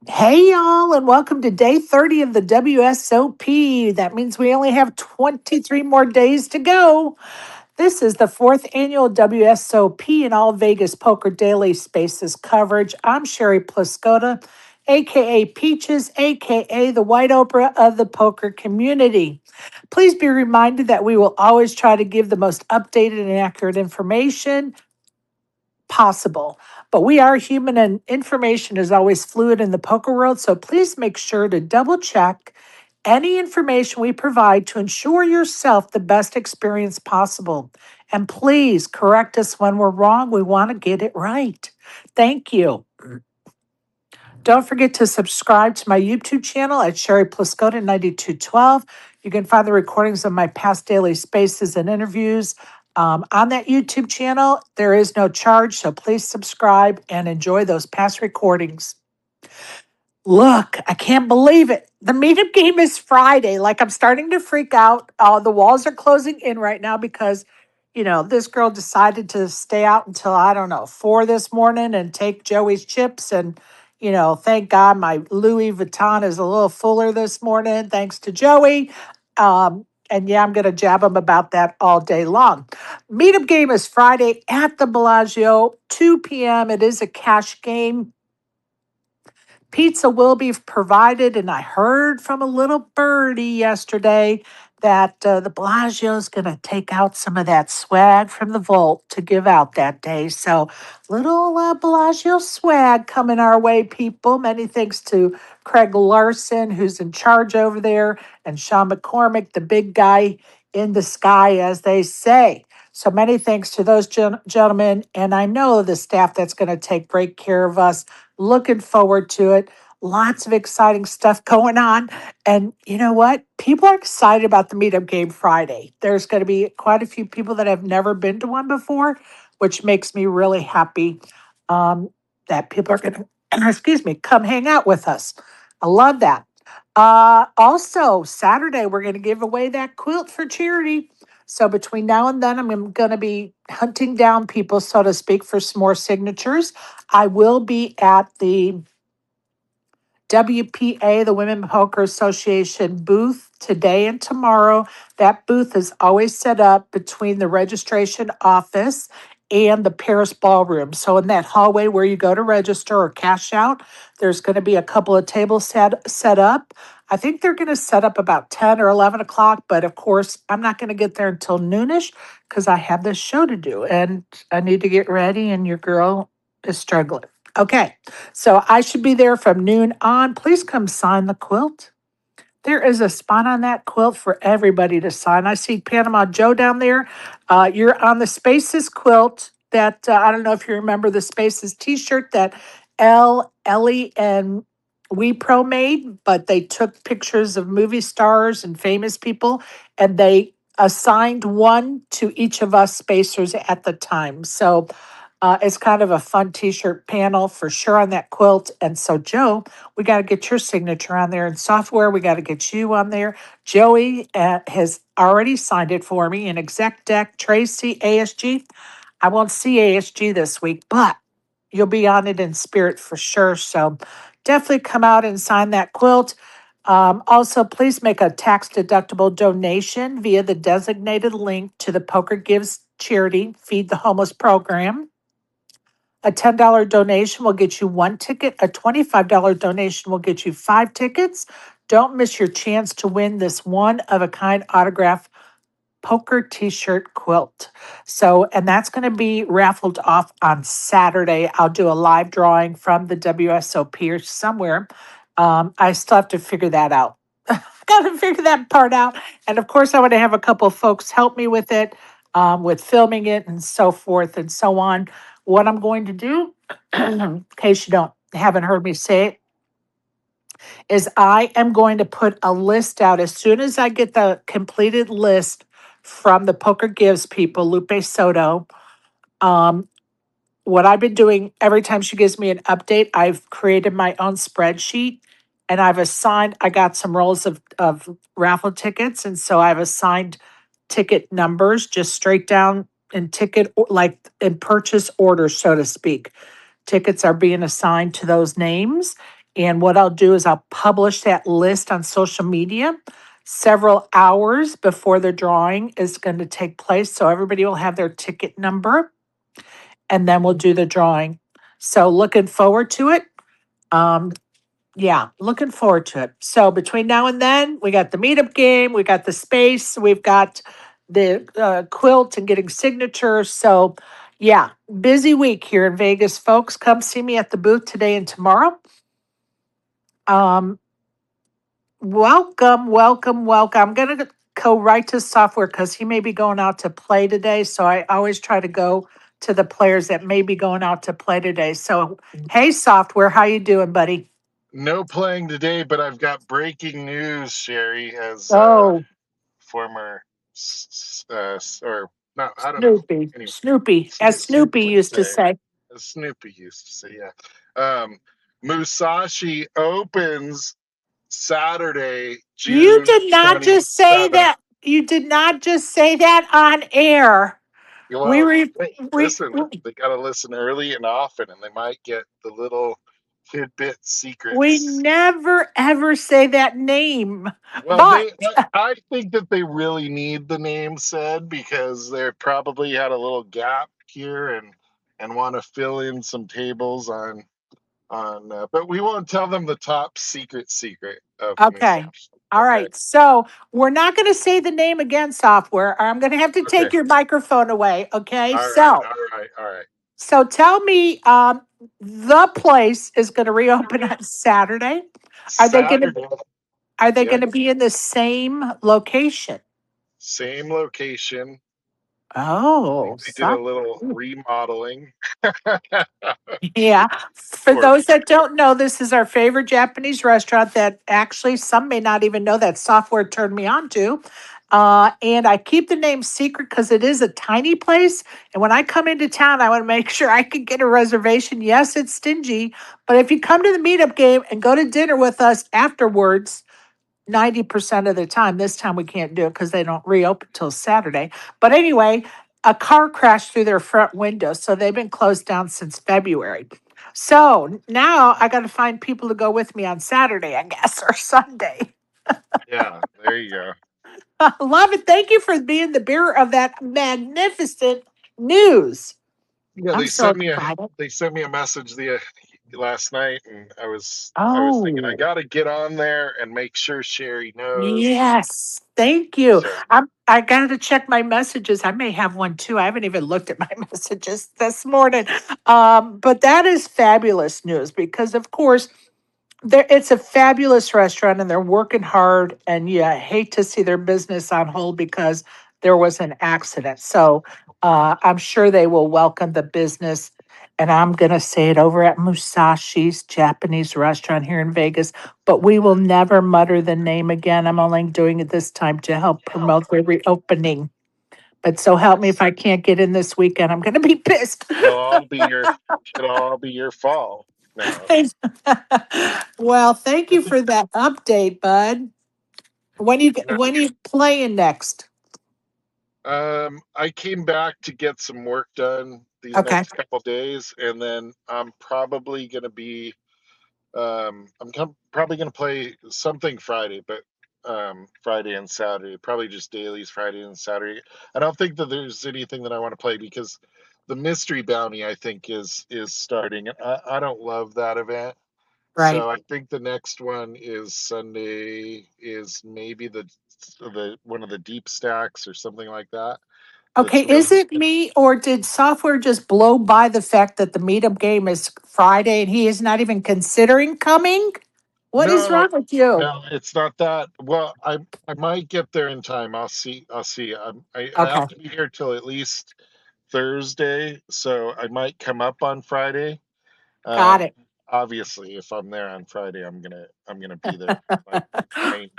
Hey, y'all, and welcome to day 30 of the WSOP. That means we only have 23 more days to go. This is the fourth annual WSOP and All Vegas Poker Daily Spaces coverage. I'm Sherry Pluskota, aka Peaches, aka the White Oprah of the poker community. Please be reminded that we will always try to give the most updated and accurate information possible. But we are human and information is always fluid in the poker world. So please make sure to double check any information we provide to ensure yourself the best experience possible. And please correct us when we're wrong. We want to get it right. Thank you. Don't forget to subscribe to my YouTube channel at Sherry Pluskota 9212. You can find the recordings of my past daily spaces and interviews on that YouTube channel. There is no charge, so please subscribe and enjoy those past recordings. Look, I can't believe it. The meetup game is Friday. Like, I'm starting to freak out. The walls are closing in right now because, this girl decided to stay out until, I don't know, 4 this morning and take Joey's chips. And, thank God my Louis Vuitton is a little fuller this morning, thanks to Joey. And yeah, I'm going to jab him about that all day long. Meetup game is Friday at the Bellagio, 2 p.m. It is a cash game. Pizza will be provided, and I heard from a little birdie yesterday that the Bellagio is going to take out some of that swag from the vault to give out that day. So, little Bellagio swag coming our way, people. Many thanks to Craig Larson, who's in charge over there, and Sean McCormick, the big guy in the sky, as they say. So many thanks to those gentlemen, and I know the staff that's going to take great care of us. Looking forward to it. Lots of exciting stuff going on. And you know what? People are excited about the meetup game Friday. There's going to be quite a few people that have never been to one before, which makes me really happy that people are going to, excuse me, come hang out with us. I love that. Also, Saturday, we're going to give away that quilt for charity. So between now and then, I'm going to be hunting down people, so to speak, for some more signatures. I will be at the WPA, the Women Poker Association booth today and tomorrow. That booth is always set up between the registration office and the Paris Ballroom. So in that hallway where you go to register or cash out, there's going to be a couple of tables set up. I think they're going to set up about 10 or 11 o'clock, but of course, I'm not going to get there until noonish because I have this show to do and I need to get ready, and your girl is struggling. Okay, so I should be there from noon on. Please come sign the quilt. There is a spot on that quilt for everybody to sign. I see Panama Joe down there. You're on the Spaces quilt that I don't know if you remember the Spaces t-shirt that Ellie, and We Pro made, but they took pictures of movie stars and famous people and they assigned one to each of us spacers at the time. So it's kind of a fun t-shirt panel for sure on that quilt. And so, Joe, we got to get your signature on there in software. We got to get you on there. Joey has already signed it for me in exec deck. Tracy, ASG. I won't see ASG this week, but you'll be on it in spirit for sure. So definitely come out and sign that quilt. Also, please make a tax deductible donation via the designated link to the Poker Gives charity Feed the Homeless program. A $10 donation will get you one ticket. A $25 donation will get you 5 tickets. Don't miss your chance to win this one of a kind autograph poker t-shirt quilt. So, and that's going to be raffled off on Saturday. I'll do a live drawing from the WSOP or somewhere. I still have to figure that out. Got to figure that part out. And of course, I want to have a couple of folks help me with it, with filming it and so forth and so on. What I'm going to do, in case you haven't heard me say it, is I am going to put a list out as soon as I get the completed list from the Poker Gives people, Lupe Soto. Um, what I've been doing every time she gives me an update, I've created my own spreadsheet and I got some rolls of raffle tickets. And so I've assigned ticket numbers just straight down in like in purchase order, so to speak. Tickets are being assigned to those names. And what I'll do is I'll publish that list on social media several hours before the drawing is going to take place. So everybody will have their ticket number and then we'll do the drawing. So looking forward to it. Um, yeah, looking forward to it. So between now and then, we got the meetup game, we got the space, we've got the quilt and getting signatures. So yeah, busy week here in Vegas, folks. Come see me at the booth today and tomorrow. Um, welcome, welcome, welcome. I'm gonna go right to software because he may be going out to play today. So I always try to go to the players that may be going out to play today. So hey, software, how you doing, buddy? No playing today, but I've got breaking news, Sherry, as Oh, former or no, I don't know. Snoopy, Anyway, Snoopy, as Snoopy Snoopy would used to say, say. as Snoopy used to say, yeah. Musashi opens Saturday, You June did not just say 27th. that. You did not just say that on air. We Well, re, hey, we listen, they got to listen early and often, and they might get the little tidbit we secrets. never ever say that name. Well, But I think that they really need the name said because they probably had a little gap here and want to fill in some tables but we won't tell them the top secret of okay. Musashi. All Okay. right. So we're not going to say the name again, software. Or I'm going to have to Okay. take your microphone away. Okay. All right. So All right. All right. so tell me, the place is going to reopen on Saturday. Are they going to Saturday. Are they Yeah. going to be in the same location? Same location. Oh, They did a so little remodeling. yeah. For Or those that don't know, this is our favorite Japanese restaurant that actually some may not even know that software turned me on to. And I keep the name secret because it is a tiny place. And when I come into town, I want to make sure I can get a reservation. Yes, it's stingy, but if you come to the meetup game and go to dinner with us afterwards, 90% of the time. This time we can't do it because they don't reopen till Saturday. But anyway, a car crashed through their front window. So they've been closed down since February. So now I got to find people to go with me on Saturday, I guess, or Sunday. yeah, there you go. I love it. Thank you for being the bearer of that magnificent news. Yeah, I'm so excited. they sent me a message the last night, and I was thinking I Oh, got to get on there and make sure Sherry knows. yes. Thank you. So I got to check my messages. I may have one too. I haven't even looked at my messages this morning. But that is fabulous news because, of course, it's a fabulous restaurant and they're working hard. And yeah, I hate to see their business on hold because there was an accident. So I'm sure they will welcome the business. And I'm going to say it over at Musashi's Japanese restaurant here in Vegas, but we will never mutter the name again. I'm only doing it this time to help promote the reopening. But so help me if I can't get in this weekend, I'm going to be pissed. it'll all be your it'll all be your fault now. Well, thank you for that update, bud. No. When you playing next? I came back to get some work done these Okay, next couple days, and then I'm probably going to be probably going to play something Friday, but Friday and Saturday, probably just dailies Friday and Saturday. I don't think that there's anything that I want to play because the mystery bounty I think is starting. I don't love that event. right. So I think the next one is Sunday is maybe the one of the deep stacks or something like that. Okay, That's is really it me or did software just blow by the fact that the meetup game is Friday and he is not even considering coming? What is no, wrong with you? no, it's not that. Well, I might get there in time. I'll see. I'll see. I Okay, have to be here till at least Thursday, so I might come up on Friday. got Um, it. obviously, if I'm there on Friday, I'm gonna be there like nine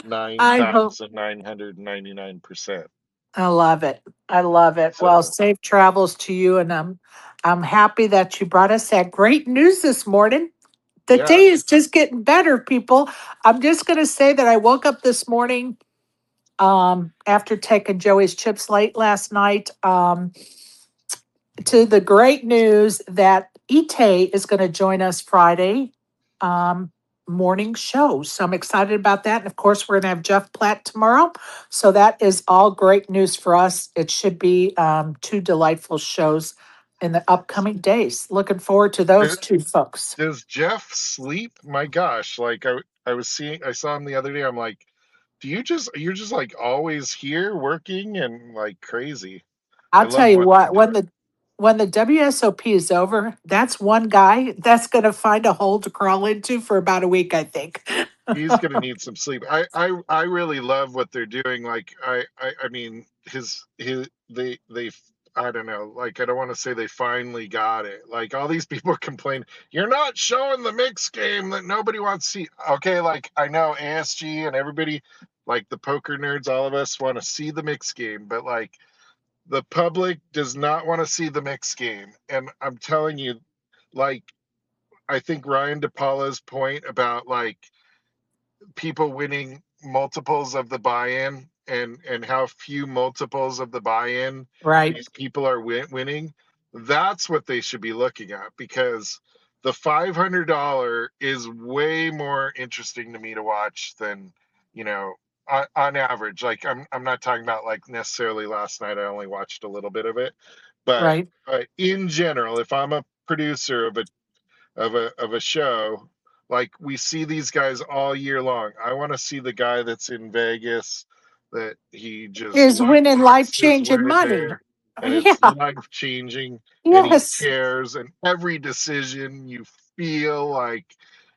nine I hope. thousand 999%. I love it. I love it. Well, So safe travels to you, and I'm happy that you brought us that great news this morning. The yeah, day is just getting better, people. I'm just gonna say that I woke up this morning after taking Joey's chips late last night to the great news that Ite is going to join us Friday morning shows. So I'm excited about that. And of course, we're going to have Jeff Platt tomorrow. So that is all great news for us. It should be two delightful shows in the upcoming days. Looking forward to those two folks. Does Jeff sleep? My gosh, like I saw him the other day. I'm like, you're just like always here working and like crazy. I I'll tell love you what they're what, doing. when the WSOP is over, that's one guy that's going to find a hole to crawl into for about a week, I think. He's gonna need some sleep. I really love what they're doing. Like I mean his they I don't know. Like I don't want to say they finally got it. Like all these people complain, you're not showing the mixed game that nobody wants to see. Okay, like I know ASG and everybody, like the poker nerds, all of us want to see the mixed game, but like the public does not want to see the mixed game. And I'm telling you, like I think Ryan DePaula's point about like people winning multiples of the buy-in and how few multiples of the buy-in Right, these people are winning, that's what they should be looking at, because the $500 is way more interesting to me to watch than, you know, on average. Like I'm not talking about like necessarily last night, I only watched a little bit of it, but right, in general, if I'm a producer of a show, like we see these guys all year long. I want to see the guy that's in Vegas that he just is winning life walks his changing way money. there and Yeah, it's life changing and he yes, cares, and every decision you feel like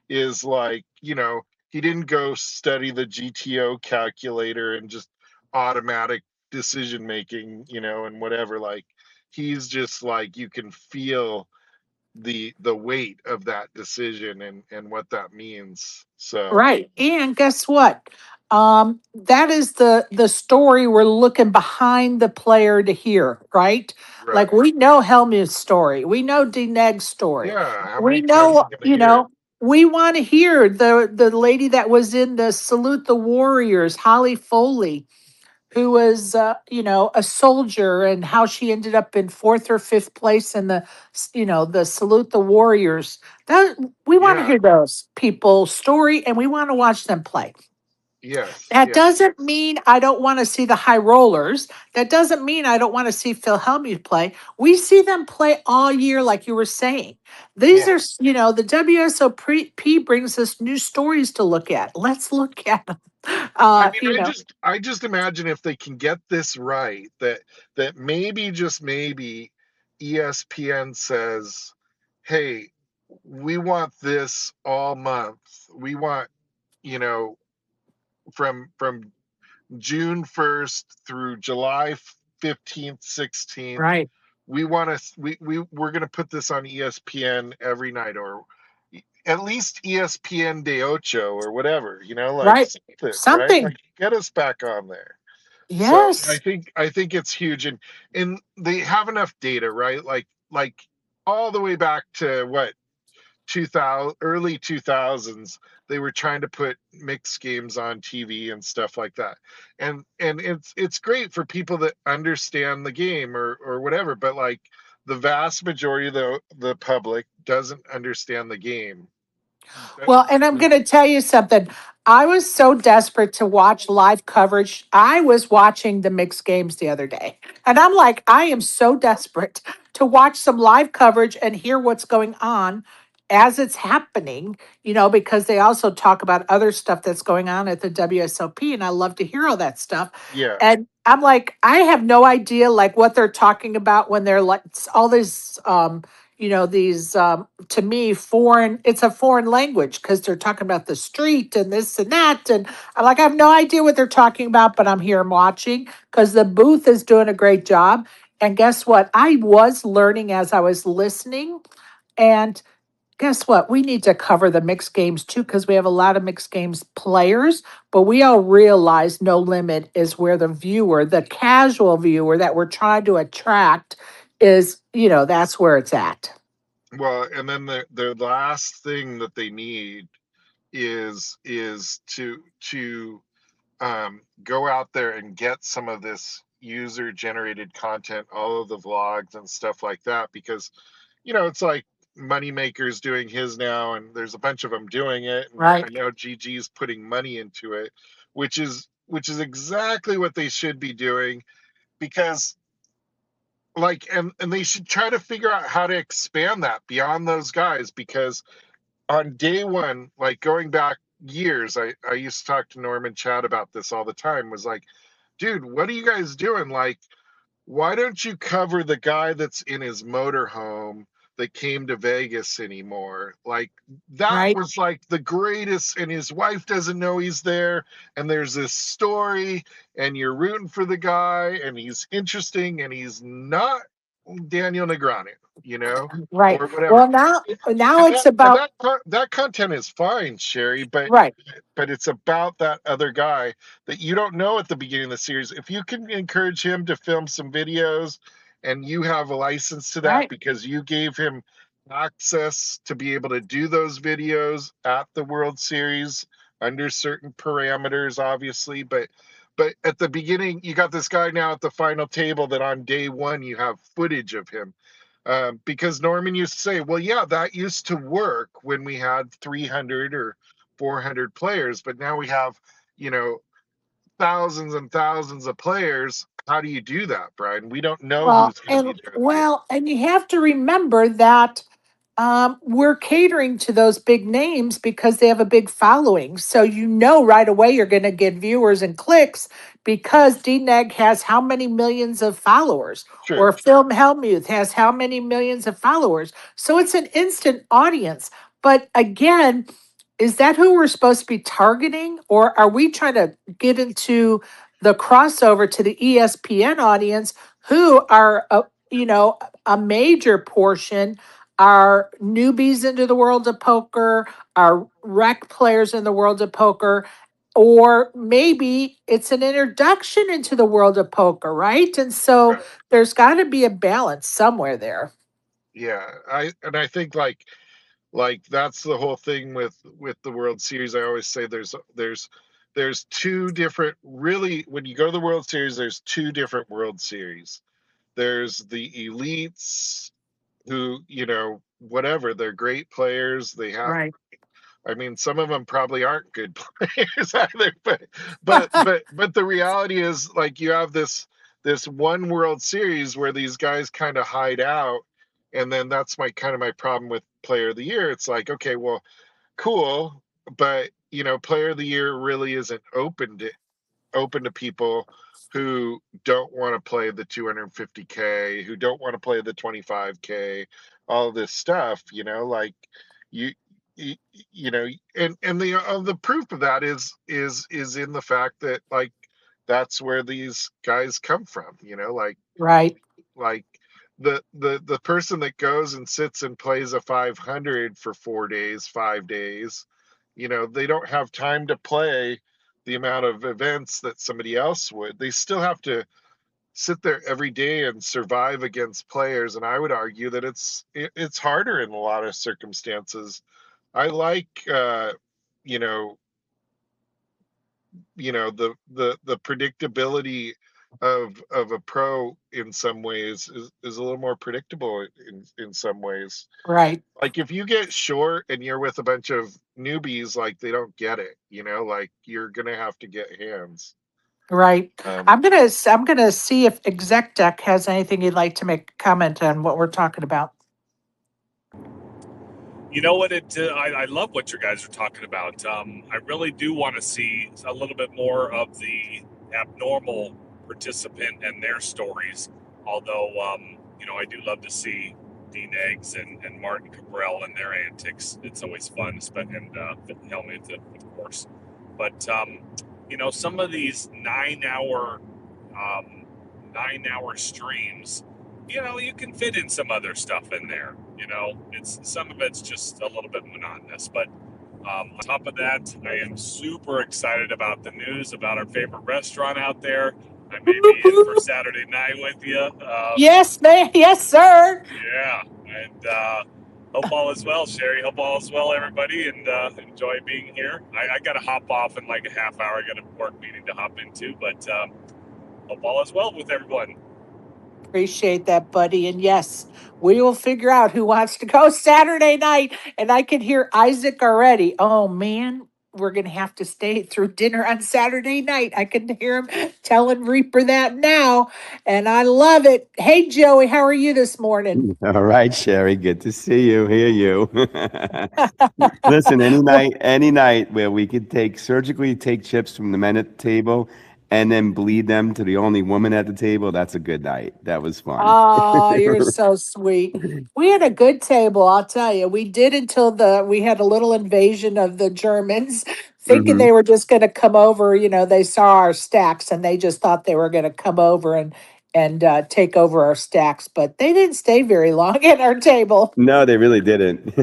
is like, he didn't go study the GTO calculator and just automatic decision making, and whatever. Like he's just like, you can feel the weight of that decision and what that means. So right. And guess what? That is the story we're looking behind the player to hear, right? Like right, we know Helmut's story, we know Deneg's story, yeah, how we many times are know, you gonna hear it? we want to hear the lady that was in the Salute the Warriors, Holly Foley, who was a soldier, and how she ended up in fourth or fifth place in the Salute the Warriors. That we want to Yeah, hear those people's story, and we want to watch them play. yes, That yes, doesn't mean I don't want to see the high rollers. That doesn't mean I don't want to see Phil Hellmuth play. We see them play all year, like you were saying. These yeah. are, the WSOP brings us new stories to look at. Let's look at them. I mean, I just imagine if they can get this right, that maybe, just maybe, ESPN says, hey, we want this all month. We want, you know from June 1st through July 15th, 16th. Right, We're going to put this on ESPN every night, or at least ESPN De Ocho or whatever, like right. something, right? Something. Like get us back on there. So I Yes. think I think it's huge, and they have enough data, right? Like all the way back to what, 2000, early 2000s, they were trying to put mixed games on TV and stuff like that, and it's great for people that understand the game or whatever, but like the vast majority of the public doesn't understand the game. Well, and I'm going to tell you something. I was so desperate to watch live coverage. I was watching the mixed games the other day, and I'm like, I am so desperate to watch some live coverage and hear what's going on as it's happening, because they also talk about other stuff that's going on at the WSOP, and I love to hear all that stuff. Yeah, And I'm like, I have no idea like what they're talking about when they're like all this these to me foreign, it's a foreign language because they're talking about the street and this and that, and I'm like, I have no idea what they're talking about, but I'm here, I'm watching because the booth is doing a great job. And guess what, I was learning as I was listening. And guess what, we need to cover the mixed games too, because we have a lot of mixed games players, but we all realize No Limit is where the viewer, the casual viewer that we're trying to attract, is, that's where it's at. well, and then the last thing that they need is to go out there and get some of this user generated content, all of the vlogs and stuff like that, because it's like Moneymaker's doing his now, and there's a bunch of them doing it. And Right. I know GG's putting money into it, which is exactly what they should be doing, because like, and they should try to figure out how to expand that beyond those guys, because on day one, like going back years, I used to talk to Norman Chad about this all the time, was like, dude, what are you guys doing? Like, why don't you cover the guy that's in his motorhome that came to Vegas anymore? Like, that Right. was like the greatest, and his wife doesn't know he's there, and there's this story, and you're rooting for the guy, and he's interesting, and he's not Daniel Negreanu, Right. or whatever. Well, now And it's and about that content is fine, Sherry, but right. it's about that other guy that you don't know at the beginning of the series. If you can encourage him to film some videos, and you have a license to that Right. because you gave him access to be able to do those videos at the World Series under certain parameters, obviously, but at the beginning, you got this guy now at the final table that on day one you have footage of him. Because Norman used to say, well, yeah, that used to work when we had 300 or 400 players, but now we have, you know, thousands and thousands of players. How do you do that, Brian? We don't know who's going to be there at the end. And you have to remember that we're catering to those big names because they have a big following. So you know right away you're going to get viewers and clicks because DNEG has how many millions of followers, Sure. or Film Helmuth has how many millions of followers. So it's an instant audience. But again, is that who we're supposed to be targeting, or are we trying to get into the crossover to the ESPN audience, who are a major portion are newbies into the world of poker, are rec players in the world of poker, or maybe it's an introduction into the world of poker, right? And so Right. there's got to be a balance somewhere there. Yeah. I think like that's the whole thing with the World Series. I always say there's two different, really, when you go to the World Series, there's two different World Series. There's the elites who, whatever, they're great players. They have, Right. I mean, some of them probably aren't good players either, but the reality is, like, you have this one World Series where these guys kind of hide out, and then that's my problem with Player of the Year. It's like, okay, well, cool, but Player of the Year really isn't open to people who don't want to play the 250K, who don't want to play the 25K, all this stuff, like you you, you know and the proof of that is in the fact that, like, that's where these guys come from, Right. like the person that goes and sits and plays a 500 for 4 days, 5 days, they don't have time to play the amount of events that somebody else would. They still have to sit there every day and survive against players, and I would argue that it's harder in a lot of circumstances. I like you know the predictability of a pro in some ways is a little more predictable in some ways. Right. Like, if you get short and you're with a bunch of newbies, like, they don't get it, like, you're gonna have to get hands. Right. um I'm gonna see if Exec Deck has anything you'd like to make comment on what we're talking about. You know what? I love what you guys are talking about. I really do want to see a little bit more of the abnormal participant and their stories. Although, I do love to see Dean Eggs and Martin Cabral and their antics. It's always fun, and Helmet, of course. But some of these 9-hour streams, you can fit in some other stuff in there. It's some of it's just a little bit monotonous, but on top of that, I am super excited about the news about our favorite restaurant out there. I may be in for Saturday night with you. Yes, man. Yes, sir. Yeah, and hope all is well, Sherry. Hope all is well, everybody, and enjoy being here. I got to hop off in like a half hour. I got a work meeting to hop into, but hope all is well with everyone. Appreciate that, buddy. And yes, we will figure out who wants to go Saturday night. And I can hear Isaac already. Oh, man, we're going to have to stay through dinner on Saturday night. I can hear him telling Reaper that now. And I love it. Hey, Joey, how are you this morning? All right, Sherry. Good to see you. Hear you. Listen, Well, any night where we could surgically take chips from the men at the table and then bleed them to the only woman at the table, that's a good night. That was fun. oh, you're so sweet. We had a good table, I'll tell you. We did until we had a little invasion of the Germans, thinking Hmm. they were just going to come over. You know, they saw our stacks and they just thought they were going to come over and take over our stacks, but they didn't stay very long at our table. No, they really didn't.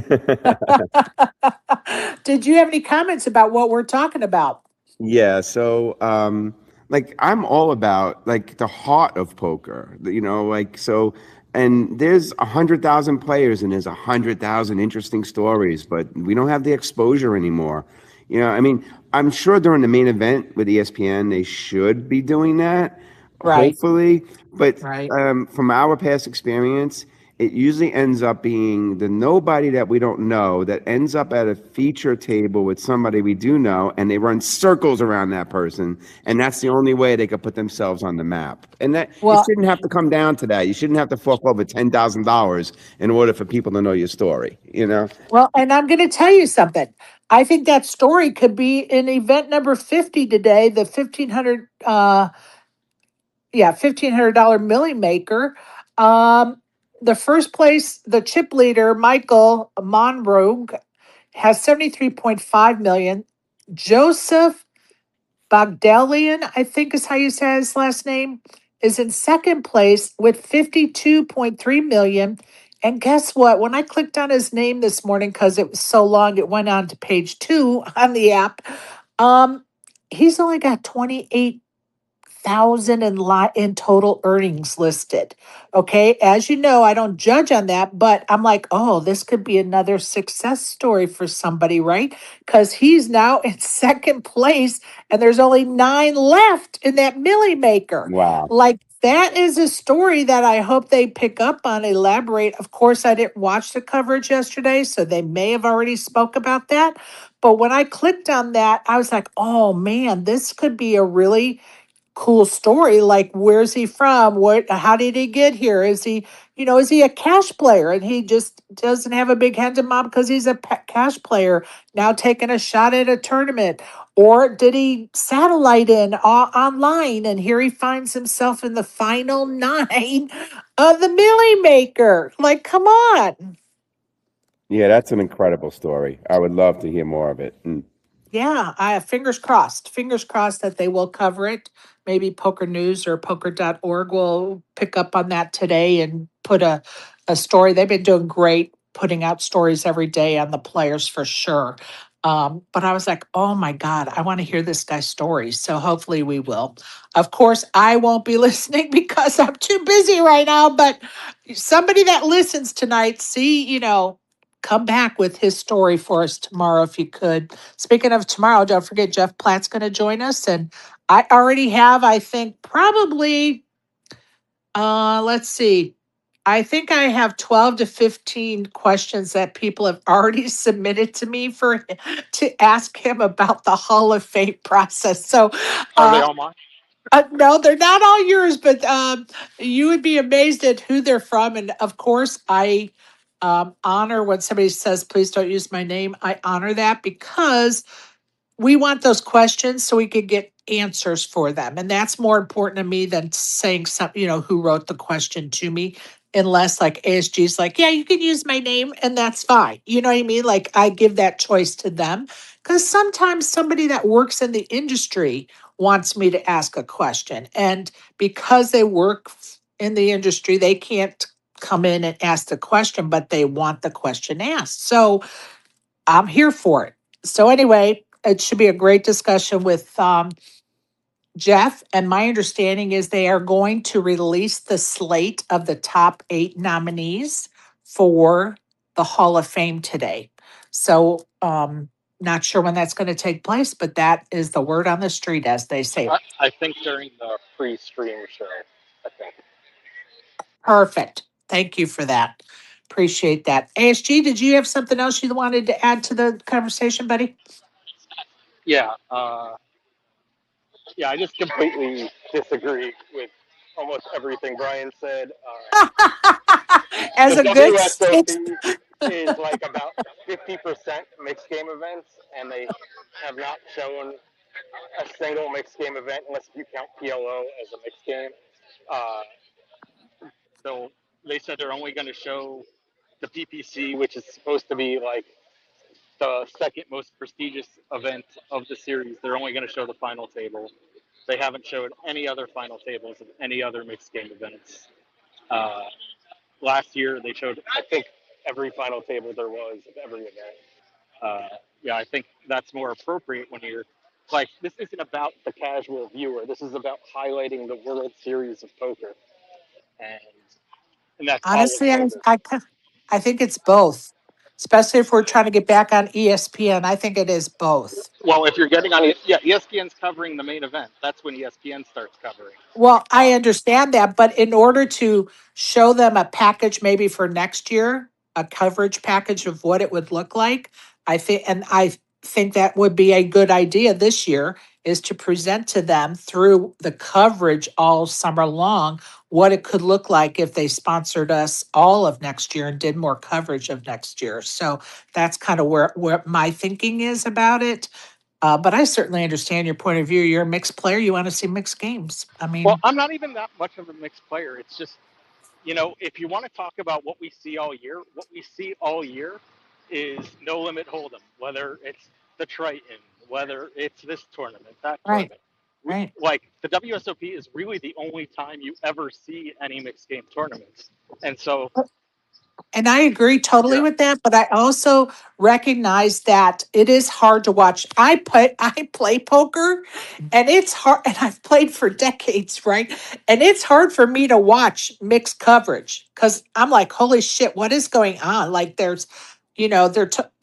Did you have any comments about what we're talking about? Yeah, so like I'm all about like the heart of poker, like so and there's 100,000 players and there's 100,000 interesting stories, but we don't have the exposure anymore. I mean, I'm sure during the main event with ESPN they should be doing that, Right, hopefully, but right. from our past experience, it usually ends up being the nobody that we don't know that ends up at a feature table with somebody we do know, and they run circles around that person, and that's the only way they could put themselves on the map. And that it Well, shouldn't have to come down to that. You shouldn't have to fork over $10,000 in order for people to know your story. Well, and I'm going to tell you something. I think that story could be in event number 50 today, the 1500 yeah, $1,500 Millie Maker. Um the first place, the chip leader Michael Monroe has 73.5 million. Joseph Bogdalian, I think is how you say his last name, is in second place with 52.3 million. And guess what? When I clicked on his name this morning, because it was so long, it went on to page 2 on the app. Um, he's only got 28,000 in total earnings listed. Okay, as you know, I don't judge on that, but I'm like, oh, this could be another success story for somebody, right? Because he's now in second place, and there's only 9 left in that Millie Maker. Wow. Like that is a story that I hope they pick up on, elaborate. Of course, I didn't watch the coverage yesterday, so they may have already spoke about that. But when I clicked on that, I was like, oh man, this could be a really cool story. Like, where's he from? How did he get here? Is he a cash player and he just doesn't have a big hand in mouth because he's a cash player now taking a shot at a tournament? Or did he satellite in online and here he finds himself in the final nine of the Millie Maker? Like, come on. Yeah, that's an incredible story. I would love to hear more of it. Yeah, I have fingers crossed. Fingers crossed that they will cover it. Maybe Poker News or poker.org will pick up on that today and put a story. They've been doing great putting out stories every day on the players for sure. But I was like, oh my God, I want to hear this guy's story. So hopefully we will. Of course, I won't be listening because I'm too busy right now. But somebody that listens tonight, come back with his story for us tomorrow if you could. Speaking of tomorrow, don't forget Jeff Platt's going to join us. And I already have, I think, probably, let's see, I think I have 12 to 15 questions that people have already submitted to me to ask him about the Hall of Fame process. So, Are they uh, all mine? no, they're not all yours, but you would be amazed at who they're from. And of course, I honor when somebody says, please don't use my name. I honor that because we want those questions so we could get answers for them. And that's more important to me than saying something, who wrote the question to me. Unless like ASG's like, yeah, you can use my name and that's fine. You know what I mean? Like I give that choice to them because sometimes somebody that works in the industry wants me to ask a question. And because they work in the industry, they can't come in and ask the question, but they want the question asked. So I'm here for it. So anyway, it should be a great discussion with Jeff. And my understanding is they are going to release the slate of the top 8 nominees for the Hall of Fame today. So not sure when that's going to take place, but that is the word on the street, as they say. I think during the pre-stream show. I think. Perfect. Thank you for that. Appreciate that. ASG, did you have something else you wanted to add to the conversation, buddy? Yeah, yeah, I just completely disagree with almost everything Brian said. As The a good six. WSOP is like about 50% mixed game events, and they have not shown a single mixed game event unless you count PLO as a mixed game. Uh, so they said they're only going to show the PPC, which is supposed to be like the second most prestigious event of the series. They're only going to show the final table. They haven't showed any other final tables of any other mixed game events. Uh, Last year, they showed, I think, every final table there was of every event. Yeah, I think that's more appropriate when you're like, this isn't about the casual viewer. This is about highlighting the World Series of Poker, and and that's college Honestly, poker. I think it's both, especially if we're trying to get back on ESPN. I think it is both. Well, if you're getting on, yeah, ESPN's covering the main event. That's when ESPN starts covering. Well, I Uh, understand that, but in order to show them a package maybe for next year, a coverage package of what it would look like, I think that would be a good idea this year is to present to them through the coverage all summer long what it could look like if they sponsored us all of next year and did more coverage of next year. So that's kind of where my thinking is about it. But I certainly understand your point of view. You're a mixed player. You want to see mixed games. I well, mean, I'm not even that much of a mixed player. It's just, if you want to talk about what we see all year, what we see all year is no limit hold'em, whether it's the Triton, whether it's this tournament, that right, tournament. right. Like the WSOP is really the only time you ever see any mixed game tournaments. And so, And I agree totally yeah, with that, but I also recognize that it is hard to watch. I play poker and it's hard and I've played for decades, right? And it's hard for me to watch mixed coverage cuz I'm like, "Holy shit, what is going on?" Like there's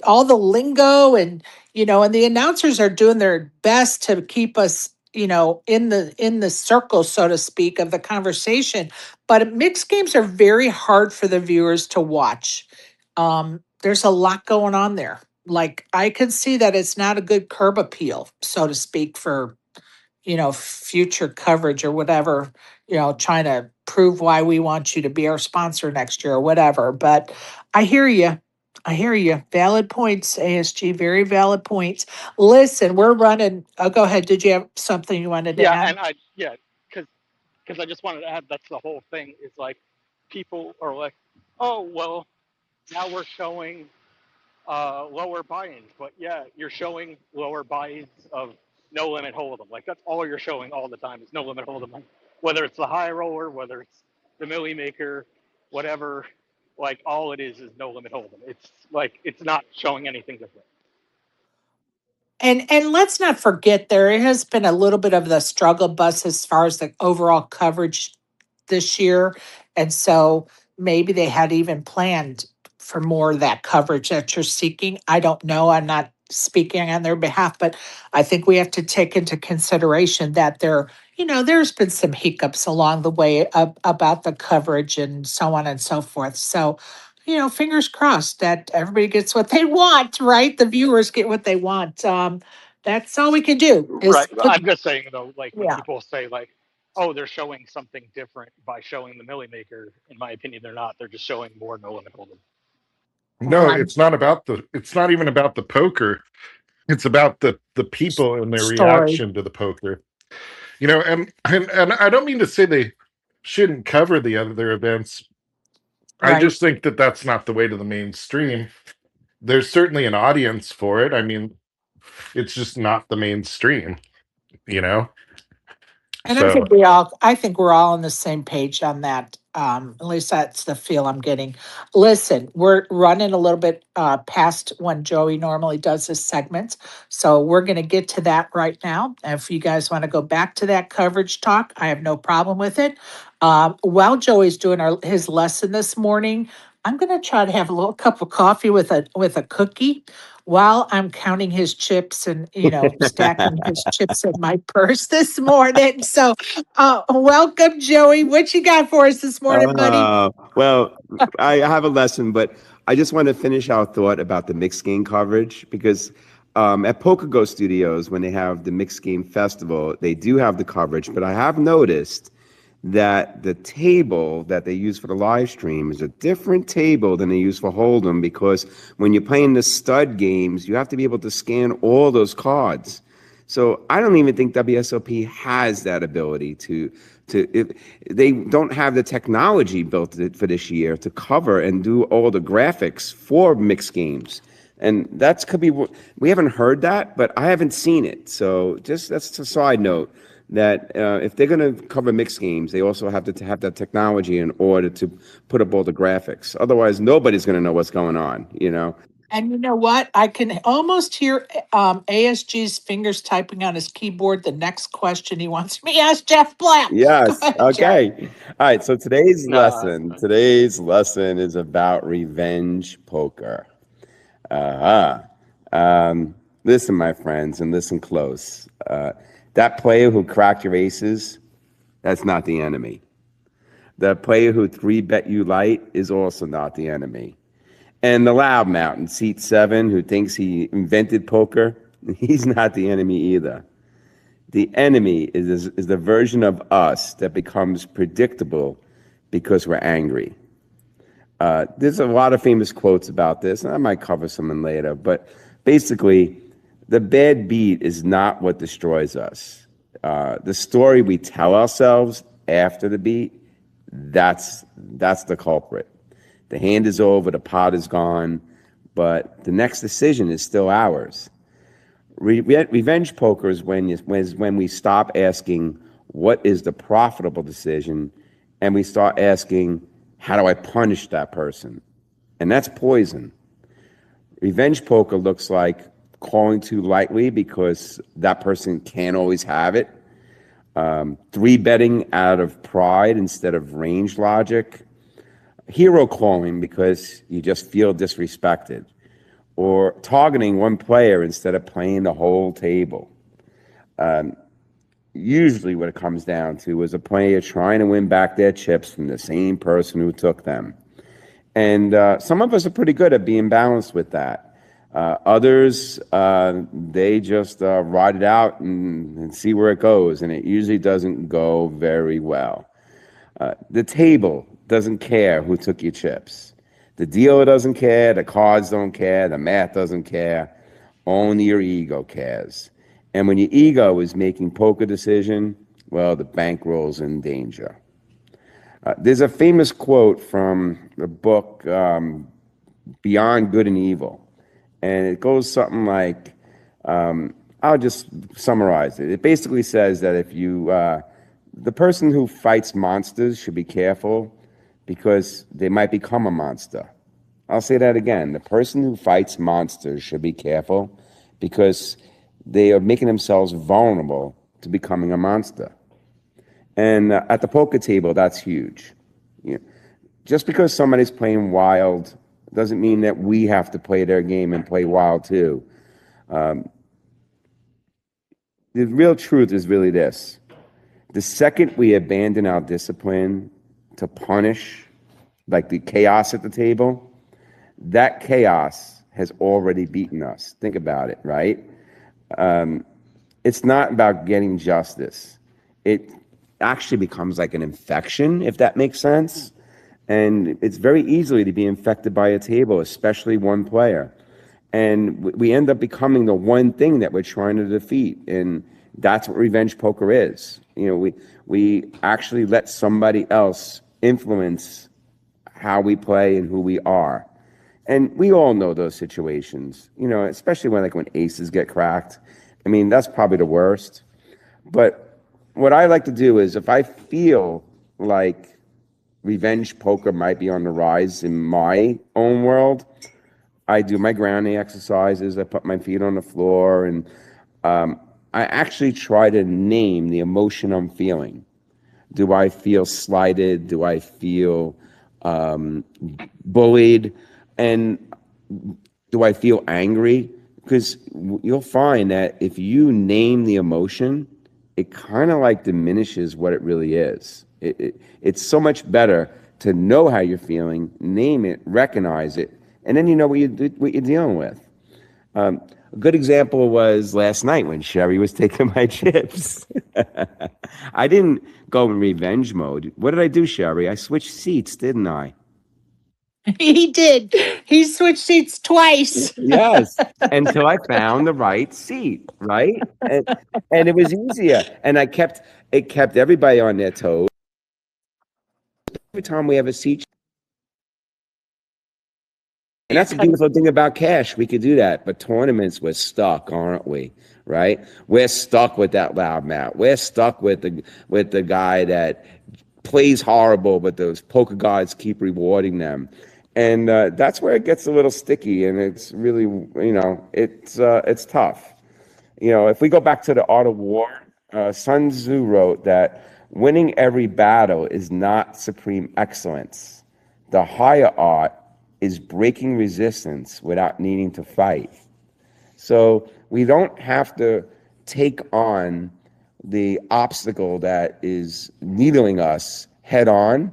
all the lingo and and the announcers are doing their best to keep us in the circle, so to speak, of the conversation, but mixed games are very hard for the viewers to watch. There's a lot going on there. Like I can see that it's not a good curb appeal, so to speak, for future coverage or whatever, trying to prove why we want you to be our sponsor next year or whatever. But I hear you. I hear you. Valid points, ASG. Very valid points. Listen, we're running. Oh, go ahead. Did you have something you wanted to yeah, add? because I just wanted to add that's the whole thing is like people are like, oh, well, now we're showing lower buy-ins, but yeah, you're showing lower buy-ins of no limit hold'em. Like that's all you're showing all the time is no limit hold'em. Like, whether it's the high roller, whether it's the milli maker, whatever. Like all it is no limit hold'em. It's like it's not showing anything different. And let's not forget there has been a little bit of the struggle bus as far as the overall coverage this year. And so maybe they had even planned for more of that coverage that you're seeking. I don't know. I'm not speaking on their behalf, but I think we have to take into consideration that there's been some hiccups along the way about the coverage and so on and so forth. So, fingers crossed that everybody gets what they want, right? The viewers get what they want. That's all we can do is Right. I'm just saying though, like when yeah, people say like, oh, they're showing something different by showing the milli maker. In my opinion, they're not. They're just showing more no limit hold'em. No, right. it's not even about the poker. It's about the people and their Story. reaction to the poker. And I don't mean to say they shouldn't cover the other events. I Right. just think that that's not the way to the mainstream. There's certainly an audience for it. I mean, it's just not the mainstream, you know? And So, I think we're all on the same page on that. At least that's the feel I'm getting. Listen, we're running a little bit past when Joey normally does his segments. So we're going to get to that right now. If you guys want to go back to that coverage talk, I have no problem with it. While Joey's doing his lesson this morning, I'm gonna try to have a little cup of coffee with a cookie while I'm counting his chips and stacking his chips in my purse this morning. So, welcome, Joey. What you got for us this morning, buddy? Well, I have a lesson, but I just want to finish our thought about the mixed game coverage because at Poker Go Studios, when they have the mixed game festival, they do have the coverage. But I have noticed that the table that they use for the live stream is a different table than they use for Hold'em because when you're playing the stud games, you have to be able to scan all those cards. So I don't even think WSOP has that ability they don't have the technology built for this year to cover and do all the graphics for mixed games. And that's could be, we haven't heard that, but I haven't seen it. So just that's a side note that if they're going to cover mixed games, they also have to have that technology in order to put up all the graphics. Otherwise, nobody's going to know what's going on, you know? And you know what? I can almost hear ASG's fingers typing on his keyboard the next question he wants me to ask Jeff Black. Go Yes. ahead, Jeff. Okay. All right. So today's No, lesson is about revenge poker. Uh-huh. Listen, my friends, and listen close. That player who cracked your aces, that's not the enemy. The player who 3-bet you light is also not the enemy. And the loudmouth in seat 7 who thinks he invented poker, he's not the enemy either. The enemy is the version of us that becomes predictable because we're angry. There's a lot of famous quotes about this, and I might cover some in later, but basically, the bad beat is not what destroys us. The story we tell ourselves after the beat, that's the culprit. The hand is over, the pot is gone, but the next decision is still ours. Revenge poker is when we stop asking, what is the profitable decision, and we start asking, how do I punish that person? And that's poison. Revenge poker looks like calling too lightly because that person can't always have it. 3-betting out of pride instead of range logic. Hero calling because you just feel disrespected, or targeting one player instead of playing the whole table. Usually what it comes down to is a player trying to win back their chips from the same person who took them. And some of us are pretty good at being balanced with that. Others, they just ride it out and see where it goes, and it usually doesn't go very well. The table doesn't care who took your chips. The dealer doesn't care, the cards don't care, the math doesn't care. Only your ego cares. And when your ego is making poker decision, well, the bankroll's in danger. There's a famous quote from the book Beyond Good and Evil, and it goes something like, I'll just summarize it. It basically says that if you, the person who fights monsters should be careful because they might become a monster. I'll say that again. The person who fights monsters should be careful because they are making themselves vulnerable to becoming a monster. And at the poker table, that's huge. Just because somebody's playing wild doesn't mean that we have to play their game and play wild too. The real truth is really this. The second we abandon our discipline to punish, like the chaos at the table, that chaos has already beaten us. Think about it, right? It's not about getting justice. It actually becomes like an infection, if that makes sense. And it's very easily to be infected by a table, especially one player. And we end up becoming the one thing that we're trying to defeat. And that's what revenge poker is. We actually let somebody else influence how we play and who we are. And we all know those situations, especially when aces get cracked. I mean, that's probably the worst. But what I like to do is if I feel like revenge poker might be on the rise in my own world, I do my grounding exercises. I put my feet on the floor, and I actually try to name the emotion I'm feeling. Do I feel slighted? Do I feel bullied, and do I feel angry? Because you'll find that if you name the emotion, it kind of like diminishes what it really is. It's so much better to know how you're feeling, name it, recognize it, and then you know what you're dealing with. A good example was last night when Sherry was taking my chips. I didn't go in revenge mode. What did I do, Sherry? I switched seats, didn't I? He did. He switched seats twice. Yes, until I found the right seat, right? And it was easier. And it kept everybody on their toes. Every time we have a seat, and that's the beautiful thing about cash. We could do that, but tournaments we're stuck, aren't we? Right? We're stuck with that loudmouth. We're stuck with the guy that plays horrible, but those poker gods keep rewarding them. And that's where it gets a little sticky, and it's really, it's tough. If we go back to the Art of War, Sun Tzu wrote that winning every battle is not supreme excellence. The higher art is breaking resistance without needing to fight. So we don't have to take on the obstacle that is needling us head on.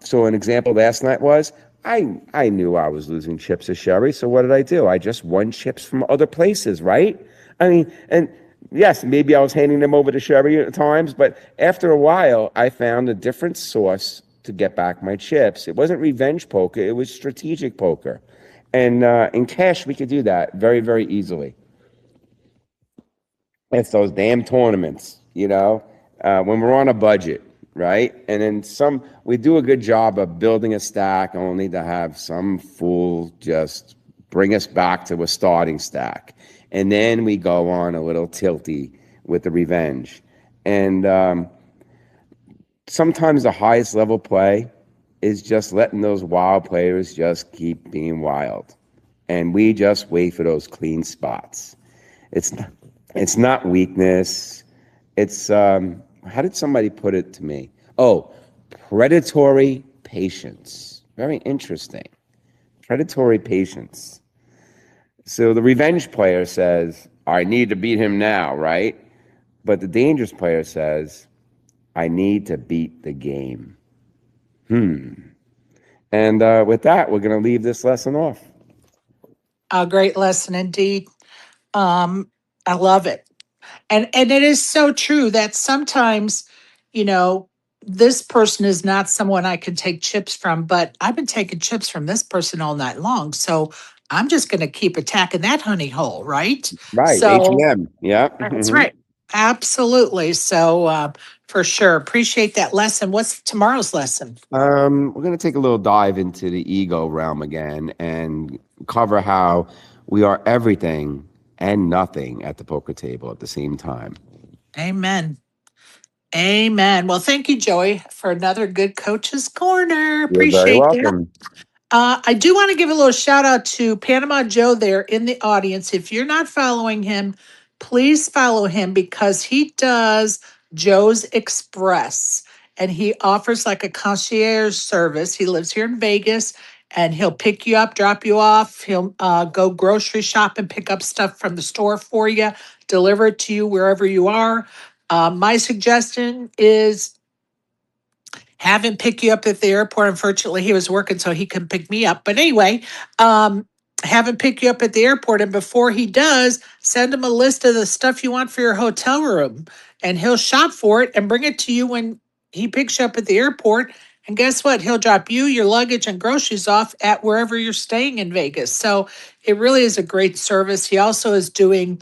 So an example last night was I knew I was losing chips to Sherry, so what did I do? I just won chips from other places, right? I mean, and yes, maybe I was handing them over to Sherry at times, but after a while, I found a different source to get back my chips. It wasn't revenge poker, it was strategic poker. And in cash, we could do that very, very easily. It's those damn tournaments, when we're on a budget, right? And then we do a good job of building a stack only to have some fool just bring us back to a starting stack. And then we go on a little tilty with the revenge. And sometimes the highest level play is just letting those wild players just keep being wild. And we just wait for those clean spots. It's not weakness. It's how did somebody put it to me? Oh, predatory patience. Very interesting. Predatory patience. So the revenge player says, I need to beat him now, right? But the dangerous player says, I need to beat the game. And with that, we're going to leave this lesson off. A great lesson indeed. I love it. And it is so true that sometimes, you know, this person is not someone I can take chips from, but I've been taking chips from this person all night long. So I'm just going to keep attacking that honey hole, right? Right, So HM. Yeah. that's right. Absolutely. So for sure, appreciate that lesson. What's tomorrow's lesson? We're going to take a little dive into the ego realm again and cover how we are everything and nothing at the poker table at the same time. Amen. Amen. Well, thank you, Joey, for another good Coach's Corner. You're very Appreciate that. welcome. I do want to give a little shout out to Panama Joe there in the audience. If you're not following him, please follow him because he does Joe's Express and he offers like a concierge service. He lives here in Vegas and he'll pick you up, drop you off. He'll go grocery shop and pick up stuff from the store for you, deliver it to you wherever you are. My suggestion is have him pick you up at the airport. Unfortunately, he was working, so he couldn't pick me up. But anyway, have him pick you up at the airport. And before he does, send him a list of the stuff you want for your hotel room. And he'll shop for it and bring it to you when he picks you up at the airport. And guess what? He'll drop you, your luggage, and groceries off at wherever you're staying in Vegas. So it really is a great service. He also is doing